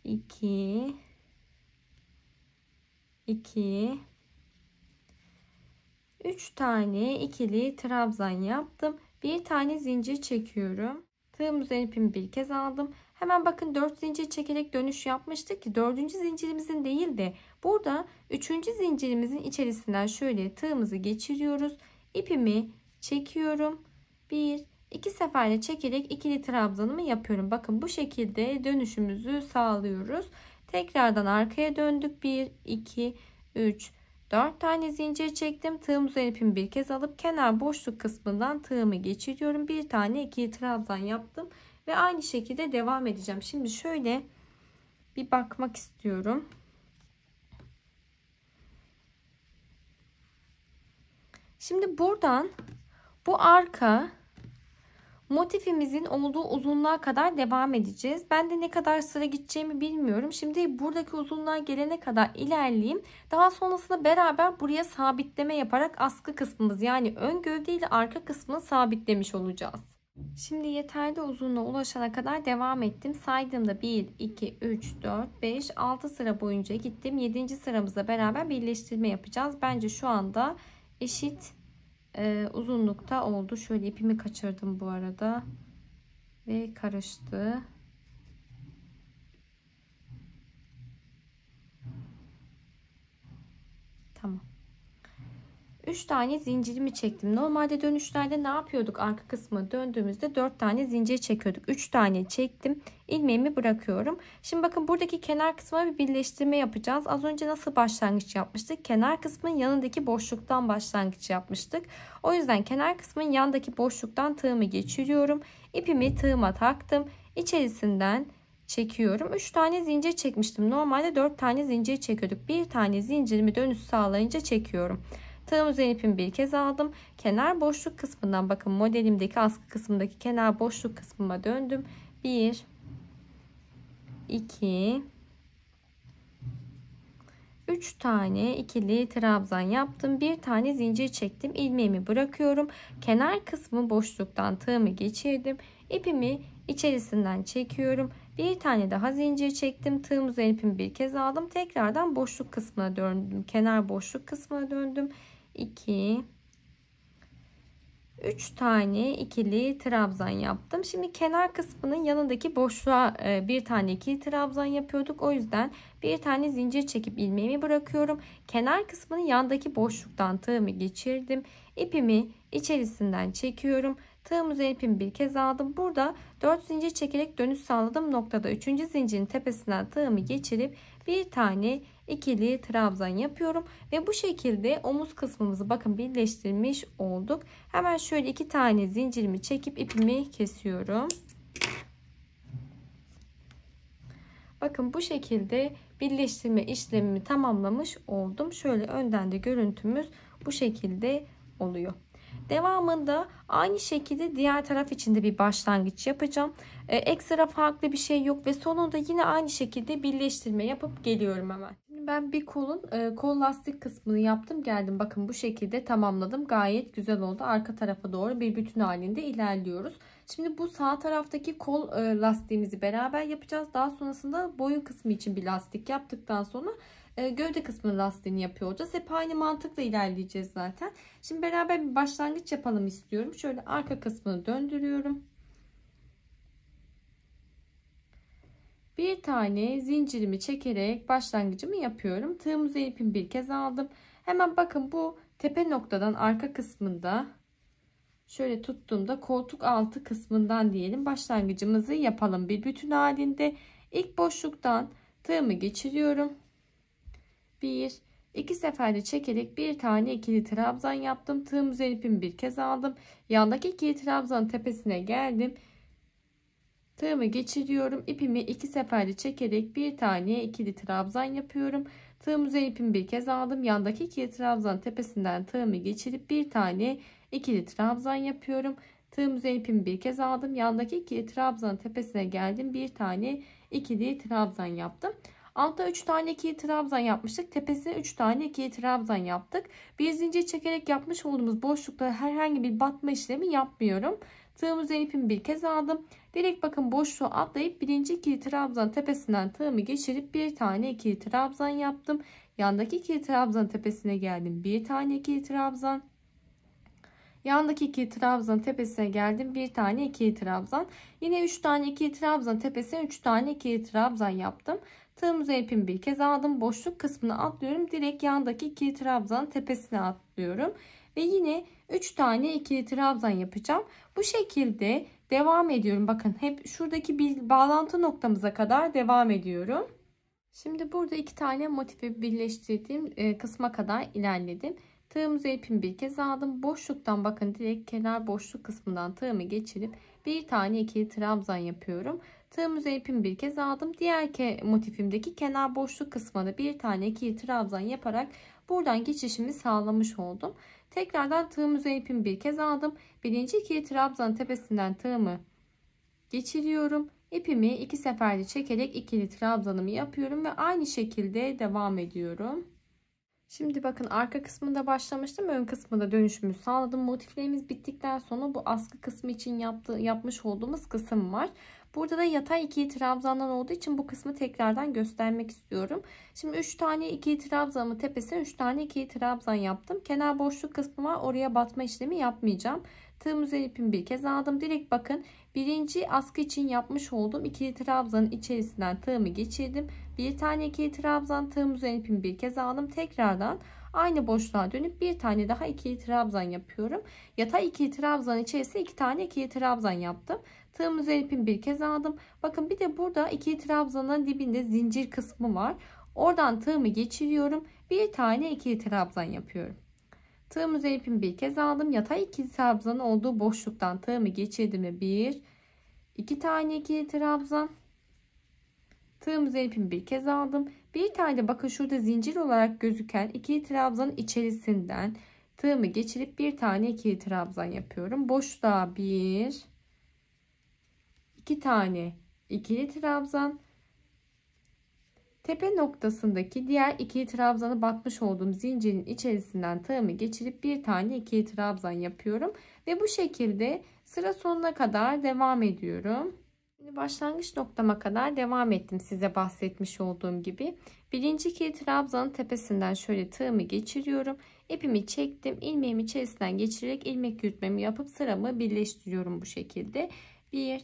2 2 3 tane ikili trabzan yaptım. Bir tane zincir çekiyorum. Tığım üzerine ipimi bir kez aldım. Hemen bakın 4 zincir çekerek dönüş yapmıştık ki 4. zincirimizin değil de burada 3. zincirimizin içerisinden şöyle tığımızı geçiriyoruz. İpimi çekiyorum. 1 2 seferle çekerek ikili trabzanımı yapıyorum. Bakın bu şekilde dönüşümüzü sağlıyoruz. Tekrardan arkaya döndük. 1 2 3 4 tane zincir çektim. Tığım üzerine ipimi bir kez alıp kenar boşluk kısmından tığımı geçiriyorum. Bir tane ikili trabzan yaptım. Ve aynı şekilde devam edeceğim. Şimdi şöyle bir bakmak istiyorum. Şimdi buradan bu arka motifimizin olduğu uzunluğa kadar devam edeceğiz. Ben de ne kadar sıra gideceğimi bilmiyorum. Şimdi buradaki uzunluğa gelene kadar ilerleyeyim. Daha sonrasında beraber buraya sabitleme yaparak askı kısmımız, yani ön gövde ile arka kısmını sabitlemiş olacağız. Şimdi yeterli uzunluğa ulaşana kadar devam ettim. Saydığımda 1, 2, 3, 4, 5, 6 sıra boyunca gittim. 7. sıramızda beraber birleştirme yapacağız. Bence şu anda eşit uzunlukta oldu. Şöyle ipimi kaçırdım bu arada. Ve karıştı. Tamam. 3 tane zincirimi çektim. Normalde dönüşlerde ne yapıyorduk? Arka kısmı döndüğümüzde 4 tane zincir çekiyorduk. 3 tane çektim. İlmeğimi bırakıyorum. Şimdi bakın buradaki kenar kısmına bir birleştirme yapacağız. Az önce nasıl başlangıç yapmıştık? Kenar kısmın yanındaki boşluktan başlangıç yapmıştık. O yüzden kenar kısmın yanındaki boşluktan tığımı geçiriyorum. İpimi tığıma taktım. İçerisinden çekiyorum. 3 tane zincir çekmiştim. Normalde 4 tane zincir çekiyorduk. Bir tane zincirimi dönüş sağlayınca çekiyorum. Tığım üzerine ipimi bir kez aldım. Kenar boşluk kısmından, bakın modelimdeki askı kısmındaki kenar boşluk kısmıma döndüm. 1 2 3 tane ikili trabzan yaptım. Bir tane zincir çektim. İlmeğimi bırakıyorum. Kenar kısmı boşluktan tığımı geçirdim. İpimi içerisinden çekiyorum. Bir tane daha zincir çektim. Tığım üzerine ipimi bir kez aldım. Tekrardan boşluk kısmına döndüm. Kenar boşluk kısmına döndüm. 2 3 tane ikili trabzan yaptım. Şimdi kenar kısmının yanındaki boşluğa bir tane ikili trabzan yapıyorduk. O yüzden bir tane zincir çekip ilmeğimi bırakıyorum. Kenar kısmının yandaki boşluktan tığımı geçirdim. İpimi içerisinden çekiyorum. Tığım üzerine ipimi bir kez aldım. Burada 4 zincir çekerek dönüş sağladım noktada. 3. zincirin tepesinden tığımı geçirip bir tane ikili trabzan yapıyorum ve bu şekilde omuz kısmımızı bakın birleştirmiş olduk. Hemen şöyle 2 tane zincirimi çekip ipimi kesiyorum. Bakın bu şekilde birleştirme işlemimi tamamlamış oldum. Şöyle önden de görüntümüz bu şekilde oluyor. Devamında aynı şekilde diğer taraf için de bir başlangıç yapacağım. Ekstra farklı bir şey yok ve sonunda yine aynı şekilde birleştirme yapıp geliyorum hemen. Şimdi ben bir kolun kol lastik kısmını yaptım geldim. Bakın bu şekilde tamamladım. Gayet güzel oldu. Arka tarafa doğru bir bütün halinde ilerliyoruz. Şimdi bu sağ taraftaki kol lastiğimizi beraber yapacağız. Daha sonrasında boyun kısmı için bir lastik yaptıktan sonra gövde kısmının lastiğini yapıyor olacağız. Hep aynı mantıkla ilerleyeceğiz zaten. Şimdi beraber bir başlangıç yapalım istiyorum. Şöyle arka kısmını döndürüyorum. Bir tane zincirimi çekerek başlangıcımı yapıyorum. Tığım üzerine ipimi bir kez aldım. Hemen bakın bu tepe noktadan arka kısmında şöyle tuttuğumda koltuk altı kısmından diyelim başlangıcımızı yapalım. Bir bütün halinde ilk boşluktan tığımı geçiriyorum. 2 seferde çekerek bir tane ikili trabzan yaptım. Tığım üzerine ipimi bir kez aldım. Yandaki ikili trabzanın tepesine geldim. Tığımı geçiriyorum. İpimi 2 seferde çekerek bir tane ikili trabzan yapıyorum. Tığım üzerine ipimi bir kez aldım. Yandaki ikili trabzanın tepesinden tığımı geçirip bir tane ikili trabzan yapıyorum. Tığım üzerine ipimi bir kez aldım. Yandaki ikili trabzanın tepesine geldim. Bir tane ikili trabzan yaptım. Altta 3 tane ikili trabzan yapmıştık. Tepesine 3 tane ikili trabzan yaptık. Bir zincir çekerek yapmış olduğumuz boşlukta herhangi bir batma işlemi yapmıyorum. Tığım üzerine ipimi bir kez aldım. Direkt bakın boşluğu atlayıp birinci ikili trabzan tepesinden tığımı geçirip bir tane ikili trabzan yaptım. Yandaki ikili trabzan tepesine geldim. Bir tane ikili trabzan. Yandaki ikili trabzan tepesine geldim. Bir tane ikili trabzan. Yine 3 tane ikili trabzan tepesine 3 tane ikili trabzan yaptım. Tığım üzerine ipimi bir kez aldım. Boşluk kısmını atlıyorum. Direkt yandaki ikili trabzan tepesine atlıyorum. Ve yine 3 tane ikili trabzan yapacağım. Bu şekilde devam ediyorum. Bakın hep şuradaki bir bağlantı noktamıza kadar devam ediyorum. Şimdi burada 2 tane motifi birleştirdiğim kısma kadar ilerledim. Tığım üzerine ipimi bir kez aldım. Boşluktan bakın direkt kenar boşluk kısmından tığımı geçirip bir tane ikili trabzan yapıyorum. Tığım üzerine ipimi bir kez aldım. Diğer motifimdeki kenar boşluk kısmına bir tane ikili trabzan yaparak buradan geçişimi sağlamış oldum. Tekrardan tığım üzerine ipimi bir kez aldım. Birinci ikili trabzan tepesinden tığımı geçiriyorum. İpimi 2 seferde çekerek ikili trabzanımı yapıyorum ve aynı şekilde devam ediyorum. Şimdi bakın arka kısmında başlamıştım. Ön kısmında dönüşümü sağladım. Motiflerimiz bittikten sonra bu askı kısmı için yapmış olduğumuz kısım var. Burada da yatay ikili trabzandan olduğu için bu kısmı tekrardan göstermek istiyorum. Şimdi 3 tane ikili trabzanımın tepesine 3 tane ikili trabzan yaptım. Kenar boşluk kısmı var. Oraya batma işlemi yapmayacağım. Tığım üzerine ipimi bir kez aldım. Direkt bakın birinci askı için yapmış olduğum ikili trabzanın içerisinden tığımı geçirdim. Bir tane ikili trabzan, tığım üzerine ipimi bir kez aldım. Tekrardan aynı boşluğa dönüp bir tane daha ikili trabzan yapıyorum. Yatay ikili trabzanın içerisine 2 tane ikili trabzan yaptım. Tığım üzerine ipimi bir kez aldım. Bakın bir de burada ikili trabzanın dibinde zincir kısmı var. Oradan tığımı geçiriyorum. Bir tane ikili trabzan yapıyorum. Tığım üzerine ipimi bir kez aldım. Yatay ikili trabzanın olduğu boşluktan tığımı geçirdim ve 1 2 tane ikili trabzan. Tığım üzerine ipimi bir kez aldım. Bir tane de bakın şurada zincir olarak gözüken ikili trabzanın içerisinden tığımı geçirip bir tane ikili trabzan yapıyorum. Boşluğa 1 2 tane ikili trabzan, tepe noktasındaki diğer ikili trabzanı batmış olduğum zincirin içerisinden tığımı geçirip bir tane ikili trabzan yapıyorum ve bu şekilde sıra sonuna kadar devam ediyorum. Şimdi başlangıç noktama kadar devam ettim, size bahsetmiş olduğum gibi. Birinci ikili trabzanın tepesinden şöyle tığımı geçiriyorum. İpimi çektim. İlmeğimi içerisinden geçirerek ilmek yürütmemi yapıp sıramı birleştiriyorum bu şekilde. 1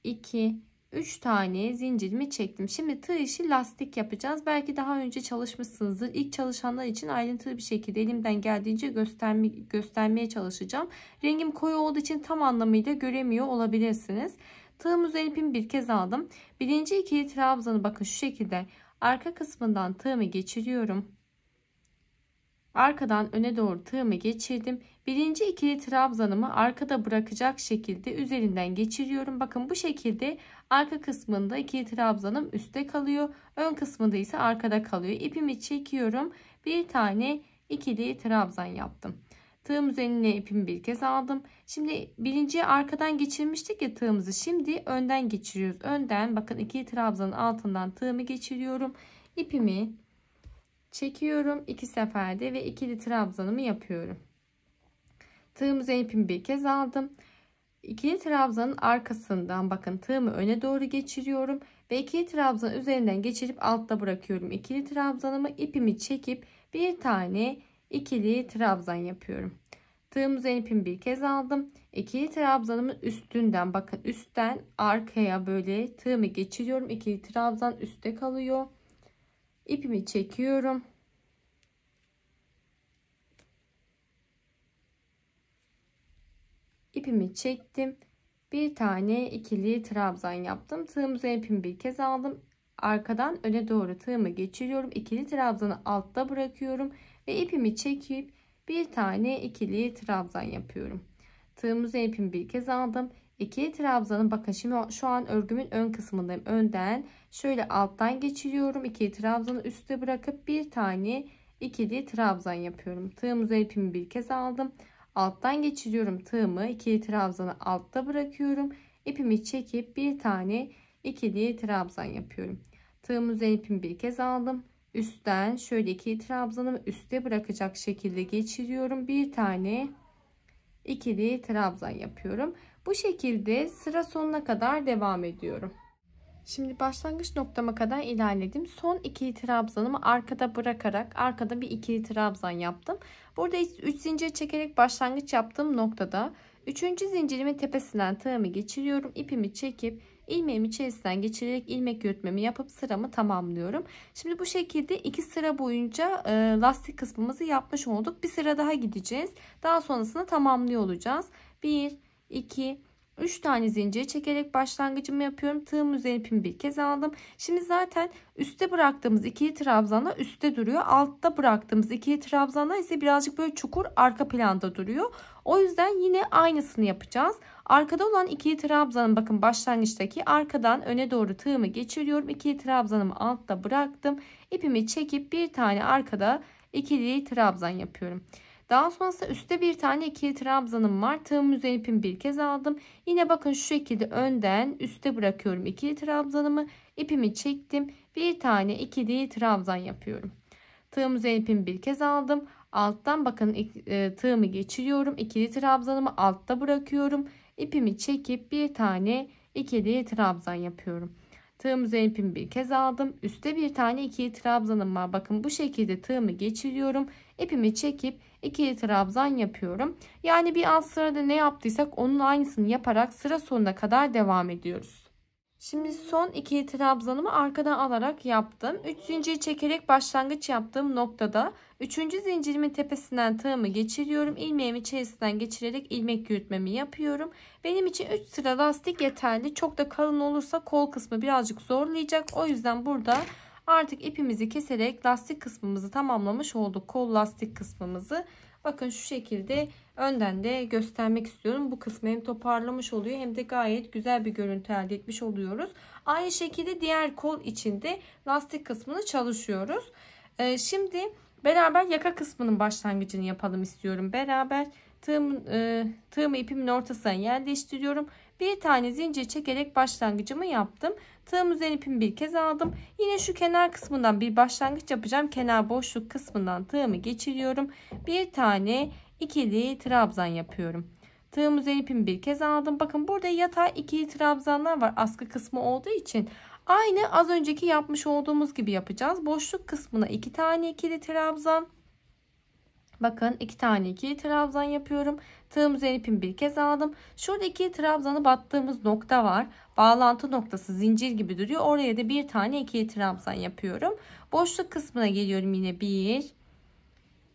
2 3 tane zincirimi çektim. Şimdi tığ işi lastik yapacağız. Belki daha önce çalışmışsınızdır. İlk çalışanlar için ayrıntılı bir şekilde elimden geldiğince göstermeye çalışacağım. Rengim koyu olduğu için tam anlamıyla göremiyor olabilirsiniz. Tığım üzerine ipimi bir kez aldım. Birinci ikili trabzanı bakın şu şekilde arka kısmından tığımı geçiriyorum. Arkadan öne doğru tığımı geçirdim. Birinci ikili trabzanımı arkada bırakacak şekilde üzerinden geçiriyorum. Bakın bu şekilde arka kısmında ikili trabzanım üstte kalıyor. Ön kısmında ise arkada kalıyor. İpimi çekiyorum. Bir tane ikili trabzan yaptım. Tığım üzerine ipimi bir kez aldım. Şimdi birinciyi arkadan geçirmiştik ya tığımızı. Şimdi önden geçiriyoruz. Önden bakın ikili trabzanın altından tığımı geçiriyorum. İpimi çekiyorum 2 seferde ve ikili trabzanımı yapıyorum. Tığım üzerine ipimi bir kez aldım. İkili trabzanın arkasından bakın tığımı öne doğru geçiriyorum ve ikili trabzanın üzerinden geçirip altta bırakıyorum. İkili trabzanımı ipimi çekip bir tane ikili trabzan yapıyorum. Tığım üzerine ipimi bir kez aldım. İkili trabzanımın üstünden bakın üstten arkaya böyle tığımı geçiriyorum. İkili trabzan üstte kalıyor. İpimi çekiyorum. İpimi çektim. Bir tane ikili trabzan yaptım. Tığım üzerine ipimi bir kez aldım. Arkadan öne doğru tığımı geçiriyorum. İkili trabzanı altta bırakıyorum ve ipimi çekip bir tane ikili trabzan yapıyorum. Tığım üzerine ipimi bir kez aldım. İkili trabzanın bakın şimdi şu an örgümün ön kısmındayım. Önden şöyle alttan geçiriyorum. İkili trabzanı üstte bırakıp bir tane ikili trabzan yapıyorum. Tığım üzerine ipimi bir kez aldım. Alttan geçiriyorum tığımı. İkili trabzanı altta bırakıyorum. İpimi çekip bir tane ikili trabzan yapıyorum. Tığım üzerine ipimi bir kez aldım. Üstten şöyle ikili trabzanımı üstte bırakacak şekilde geçiriyorum. Bir tane ikili trabzan yapıyorum. Bu şekilde sıra sonuna kadar devam ediyorum. Şimdi başlangıç noktama kadar ilerledim. Son ikili trabzanımı arkada bırakarak arkada bir ikili trabzan yaptım. Burada 3 zincir çekerek başlangıç yaptığım noktada 3. zincirimin tepesinden tığımı geçiriyorum. İpimi çekip ilmeğimi içerisinden geçirerek ilmek yürütmemi yapıp sıramı tamamlıyorum. Şimdi bu şekilde 2 sıra boyunca lastik kısmımızı yapmış olduk. Bir sıra daha gideceğiz. Daha sonrasında tamamlıyor olacağız. 1 2 3 tane zincir çekerek başlangıcımı yapıyorum. Tığım üzerine ipimi bir kez aldım. Şimdi zaten üstte bıraktığımız ikili trabzanlar üstte duruyor. Altta bıraktığımız ikili trabzanlar ise birazcık böyle çukur arka planda duruyor. O yüzden yine aynısını yapacağız. Arkada olan ikili trabzanın bakın başlangıçtaki arkadan öne doğru tığımı geçiriyorum. İkili trabzanımı altta bıraktım. İpimi çekip bir tane arkada ikili trabzan yapıyorum. Daha sonrasında üstte bir tane ikili trabzanım var. Tığım üzerine ipimi bir kez aldım. Yine bakın şu şekilde önden üstte bırakıyorum ikili trabzanımı. İpimi çektim. Bir tane ikili trabzan yapıyorum. Tığım üzerine ipimi bir kez aldım. Alttan bakın tığımı geçiriyorum. İkili trabzanımı altta bırakıyorum. İpimi çekip bir tane ikili trabzan yapıyorum. Tığım üzerine ipimi bir kez aldım. Üstte bir tane ikili trabzanım var. Bakın bu şekilde tığımı geçiriyorum. İpimi çekip ikili trabzan yapıyorum. Yani bir alt sırada ne yaptıysak onun aynısını yaparak sıra sonuna kadar devam ediyoruz. Şimdi son ikili trabzanımı arkadan alarak yaptım. 3 zincir çekerek başlangıç yaptığım noktada 3. zincirimin tepesinden tığımı geçiriyorum. İlmeğimi içerisinden geçirerek ilmek yürütmemi yapıyorum. Benim için 3 sıra lastik yeterli. Çok da kalın olursa kol kısmı birazcık zorlayacak. O yüzden burada artık ipimizi keserek lastik kısmımızı tamamlamış olduk. Kol lastik kısmımızı. Bakın şu şekilde önden de göstermek istiyorum. Bu kısmı hem toparlamış oluyor hem de gayet güzel bir görüntü elde etmiş oluyoruz. Aynı şekilde diğer kol içinde lastik kısmını çalışıyoruz. Şimdi beraber yaka kısmının başlangıcını yapalım istiyorum. Beraber tığımı ipimin ortasına yerleştiriyorum. Bir tane zincir çekerek başlangıcımı yaptım. Tığım üzerine ipimi bir kez aldım. Yine şu kenar kısmından bir başlangıç yapacağım. Kenar boşluk kısmından tığımı geçiriyorum. Bir tane ikili trabzan yapıyorum. Tığım üzerine ipimi bir kez aldım. Bakın burada yatay ikili trabzanlar var askı kısmı olduğu için. Aynı az önceki yapmış olduğumuz gibi yapacağız. Boşluk kısmına 2 tane ikili trabzan. Bakın 2 tane ikili trabzan yapıyorum. Tığım üzerine ipimi bir kez aldım. Şurada ikili trabzanı battığımız nokta var. Bağlantı noktası zincir gibi duruyor. Oraya da bir tane ikili trabzan yapıyorum. Boşluk kısmına geliyorum yine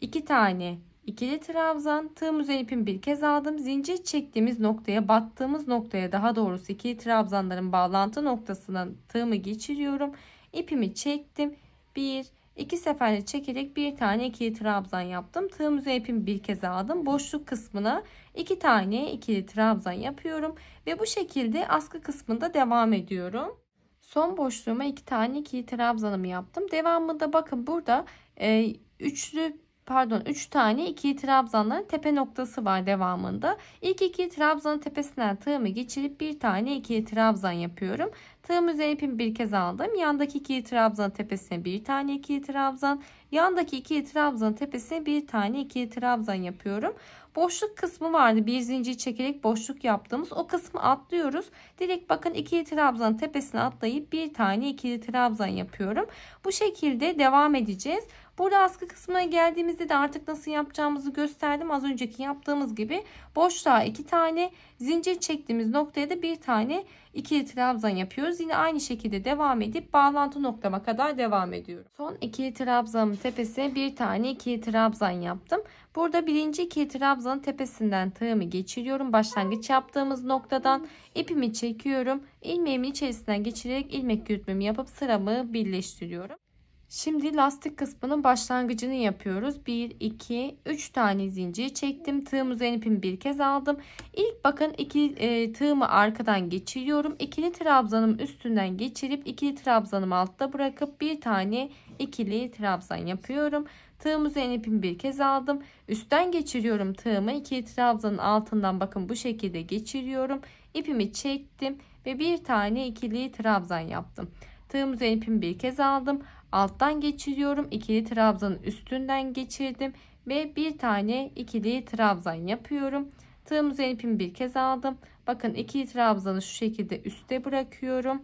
2 tane ikili trabzan. Tığım üzerine ipimi bir kez aldım. Zincir çektiğimiz noktaya, battığımız noktaya, daha doğrusu ikili trabzanların bağlantı noktasına tığımı geçiriyorum. İpimi çektim. 2 seferde çekerek bir tane ikili trabzan yaptım. Tığım üzerine ipimi bir kez aldım. Boşluk kısmına 2 tane ikili trabzan yapıyorum ve bu şekilde askı kısmında devam ediyorum. Son boşluğuma 2 tane ikili trabzanımı yaptım. Devamında bakın burada 3 tane ikili trabzanların tepe noktası var devamında. İlk ikili trabzanın tepesinden tığımı geçirip bir tane ikili trabzan yapıyorum. Tığım üzerine ipimi bir kez aldım. Yandaki ikili trabzanın tepesine bir tane ikili trabzan. Yandaki ikili trabzanın tepesine bir tane ikili trabzan yapıyorum. Boşluk kısmı vardı. Bir zincir çekerek boşluk yaptığımız o kısmı atlıyoruz. Direkt bakın ikili trabzanın tepesine atlayıp bir tane ikili trabzan yapıyorum. Bu şekilde devam edeceğiz. Burada askı kısmına geldiğimizde de artık nasıl yapacağımızı gösterdim. Az önceki yaptığımız gibi boşluğa 2 tane, zincir çektiğimiz noktaya da bir tane ikili trabzan yapıyoruz. Yine aynı şekilde devam edip bağlantı noktama kadar devam ediyorum. Son ikili trabzanın tepesine bir tane ikili trabzan yaptım. Burada birinci ikili trabzanın tepesinden tığımı geçiriyorum. Başlangıç yaptığımız noktadan ipimi çekiyorum. İlmeğimin içerisinden geçirerek ilmek yürütmemi yapıp sıramı birleştiriyorum. Şimdi lastik kısmının başlangıcını yapıyoruz. 1, 2, 3 tane zincir çektim. Tığım üzerine ipimi bir kez aldım. İlk bakın tığımı arkadan geçiriyorum. İkili trabzanım üstünden geçirip ikili trabzanımı altta bırakıp bir tane ikili trabzan yapıyorum. Tığım üzerine ipimi bir kez aldım. Üstten geçiriyorum tığımı. İkili trabzanın altından bakın bu şekilde geçiriyorum. İpimi çektim ve bir tane ikili trabzan yaptım. Tığım üzerine ipimi bir kez aldım. Alttan geçiriyorum. İkili trabzanın üstünden geçirdim ve bir tane ikili trabzan yapıyorum. Tığım üzerine ipimi bir kez aldım. Bakın ikili trabzanı şu şekilde üstte bırakıyorum.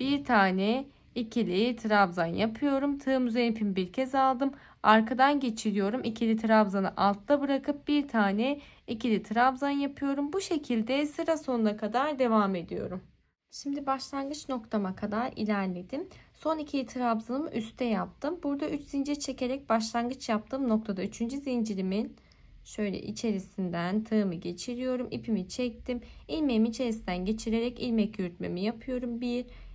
Bir tane ikili trabzan yapıyorum. Tığım üzerine ipimi bir kez aldım. Arkadan geçiriyorum. İkili trabzanı altta bırakıp bir tane ikili trabzan yapıyorum. Bu şekilde sıra sonuna kadar devam ediyorum. Şimdi başlangıç noktama kadar ilerledim. Son ikili trabzanımı üstte yaptım. Burada 3 zincir çekerek başlangıç yaptığım noktada 3. zincirimin şöyle içerisinden tığımı geçiriyorum. İpimi çektim. İlmeğimi içerisinden geçirerek ilmek yürütmemi yapıyorum.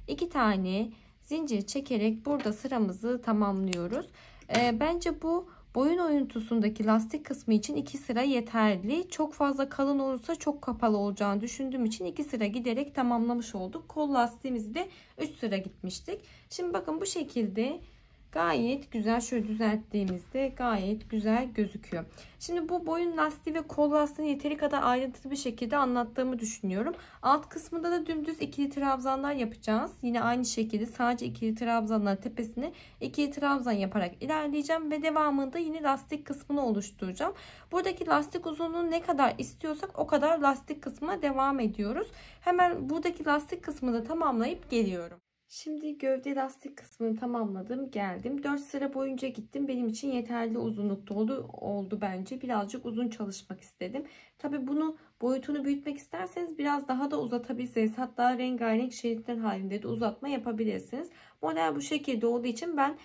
2 tane zincir çekerek burada sıramızı tamamlıyoruz. Bence bu boyun oyuntusundaki lastik kısmı için 2 sıra yeterli. Çok fazla kalın olursa çok kapalı olacağını düşündüğüm için 2 sıra giderek tamamlamış olduk. Kol lastiğimizi de 3 sıra gitmiştik. Şimdi bakın bu şekilde gayet güzel, şöyle düzelttiğimizde gayet güzel gözüküyor. Şimdi bu boyun lastiği ve kol lastiğini yeteri kadar ayrıntılı bir şekilde anlattığımı düşünüyorum. Alt kısmında da dümdüz ikili trabzanlar yapacağız. Yine aynı şekilde sadece ikili trabzanların tepesine ikili trabzan yaparak ilerleyeceğim ve devamında yine lastik kısmını oluşturacağım. Buradaki lastik uzunluğunu ne kadar istiyorsak o kadar lastik kısmına devam ediyoruz. Hemen buradaki lastik kısmını da tamamlayıp geliyorum. Şimdi gövde lastik kısmını tamamladım, geldim. 4 sıra boyunca gittim. Benim için yeterli uzunlukta oldu bence. Birazcık uzun çalışmak istedim. Tabi bunu boyutunu büyütmek isterseniz biraz daha da uzatabilirsiniz. Hatta rengarenk şeritler halinde de uzatma yapabilirsiniz. Model bu şekilde olduğu için ben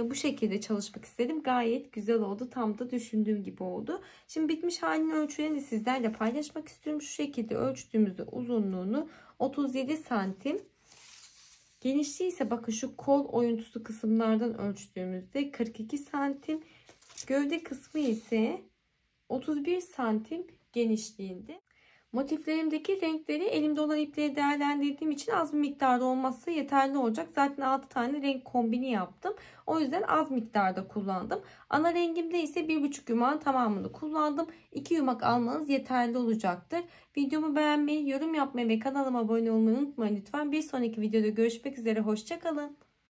bu şekilde çalışmak istedim. Gayet güzel oldu. Tam da düşündüğüm gibi oldu. Şimdi bitmiş halinin ölçülerini sizlerle paylaşmak istiyorum. Şu şekilde ölçtüğümüzde uzunluğunu 37 santim. Genişliği ise bakın şu kol oyuntusu kısımlardan ölçtüğümüzde 42 santim. Gövde kısmı ise 31 santim genişliğinde. Motiflerimdeki renkleri elimde olan ipleri değerlendirdiğim için az bir miktarda olması yeterli olacak. Zaten 6 tane renk kombini yaptım. O yüzden az miktarda kullandım. Ana rengimde ise 1,5 yumağın tamamını kullandım. 2 yumak almanız yeterli olacaktır. Videomu beğenmeyi, yorum yapmayı ve kanalıma abone olmayı unutmayın lütfen. Bir sonraki videoda görüşmek üzere. Hoşça kalın.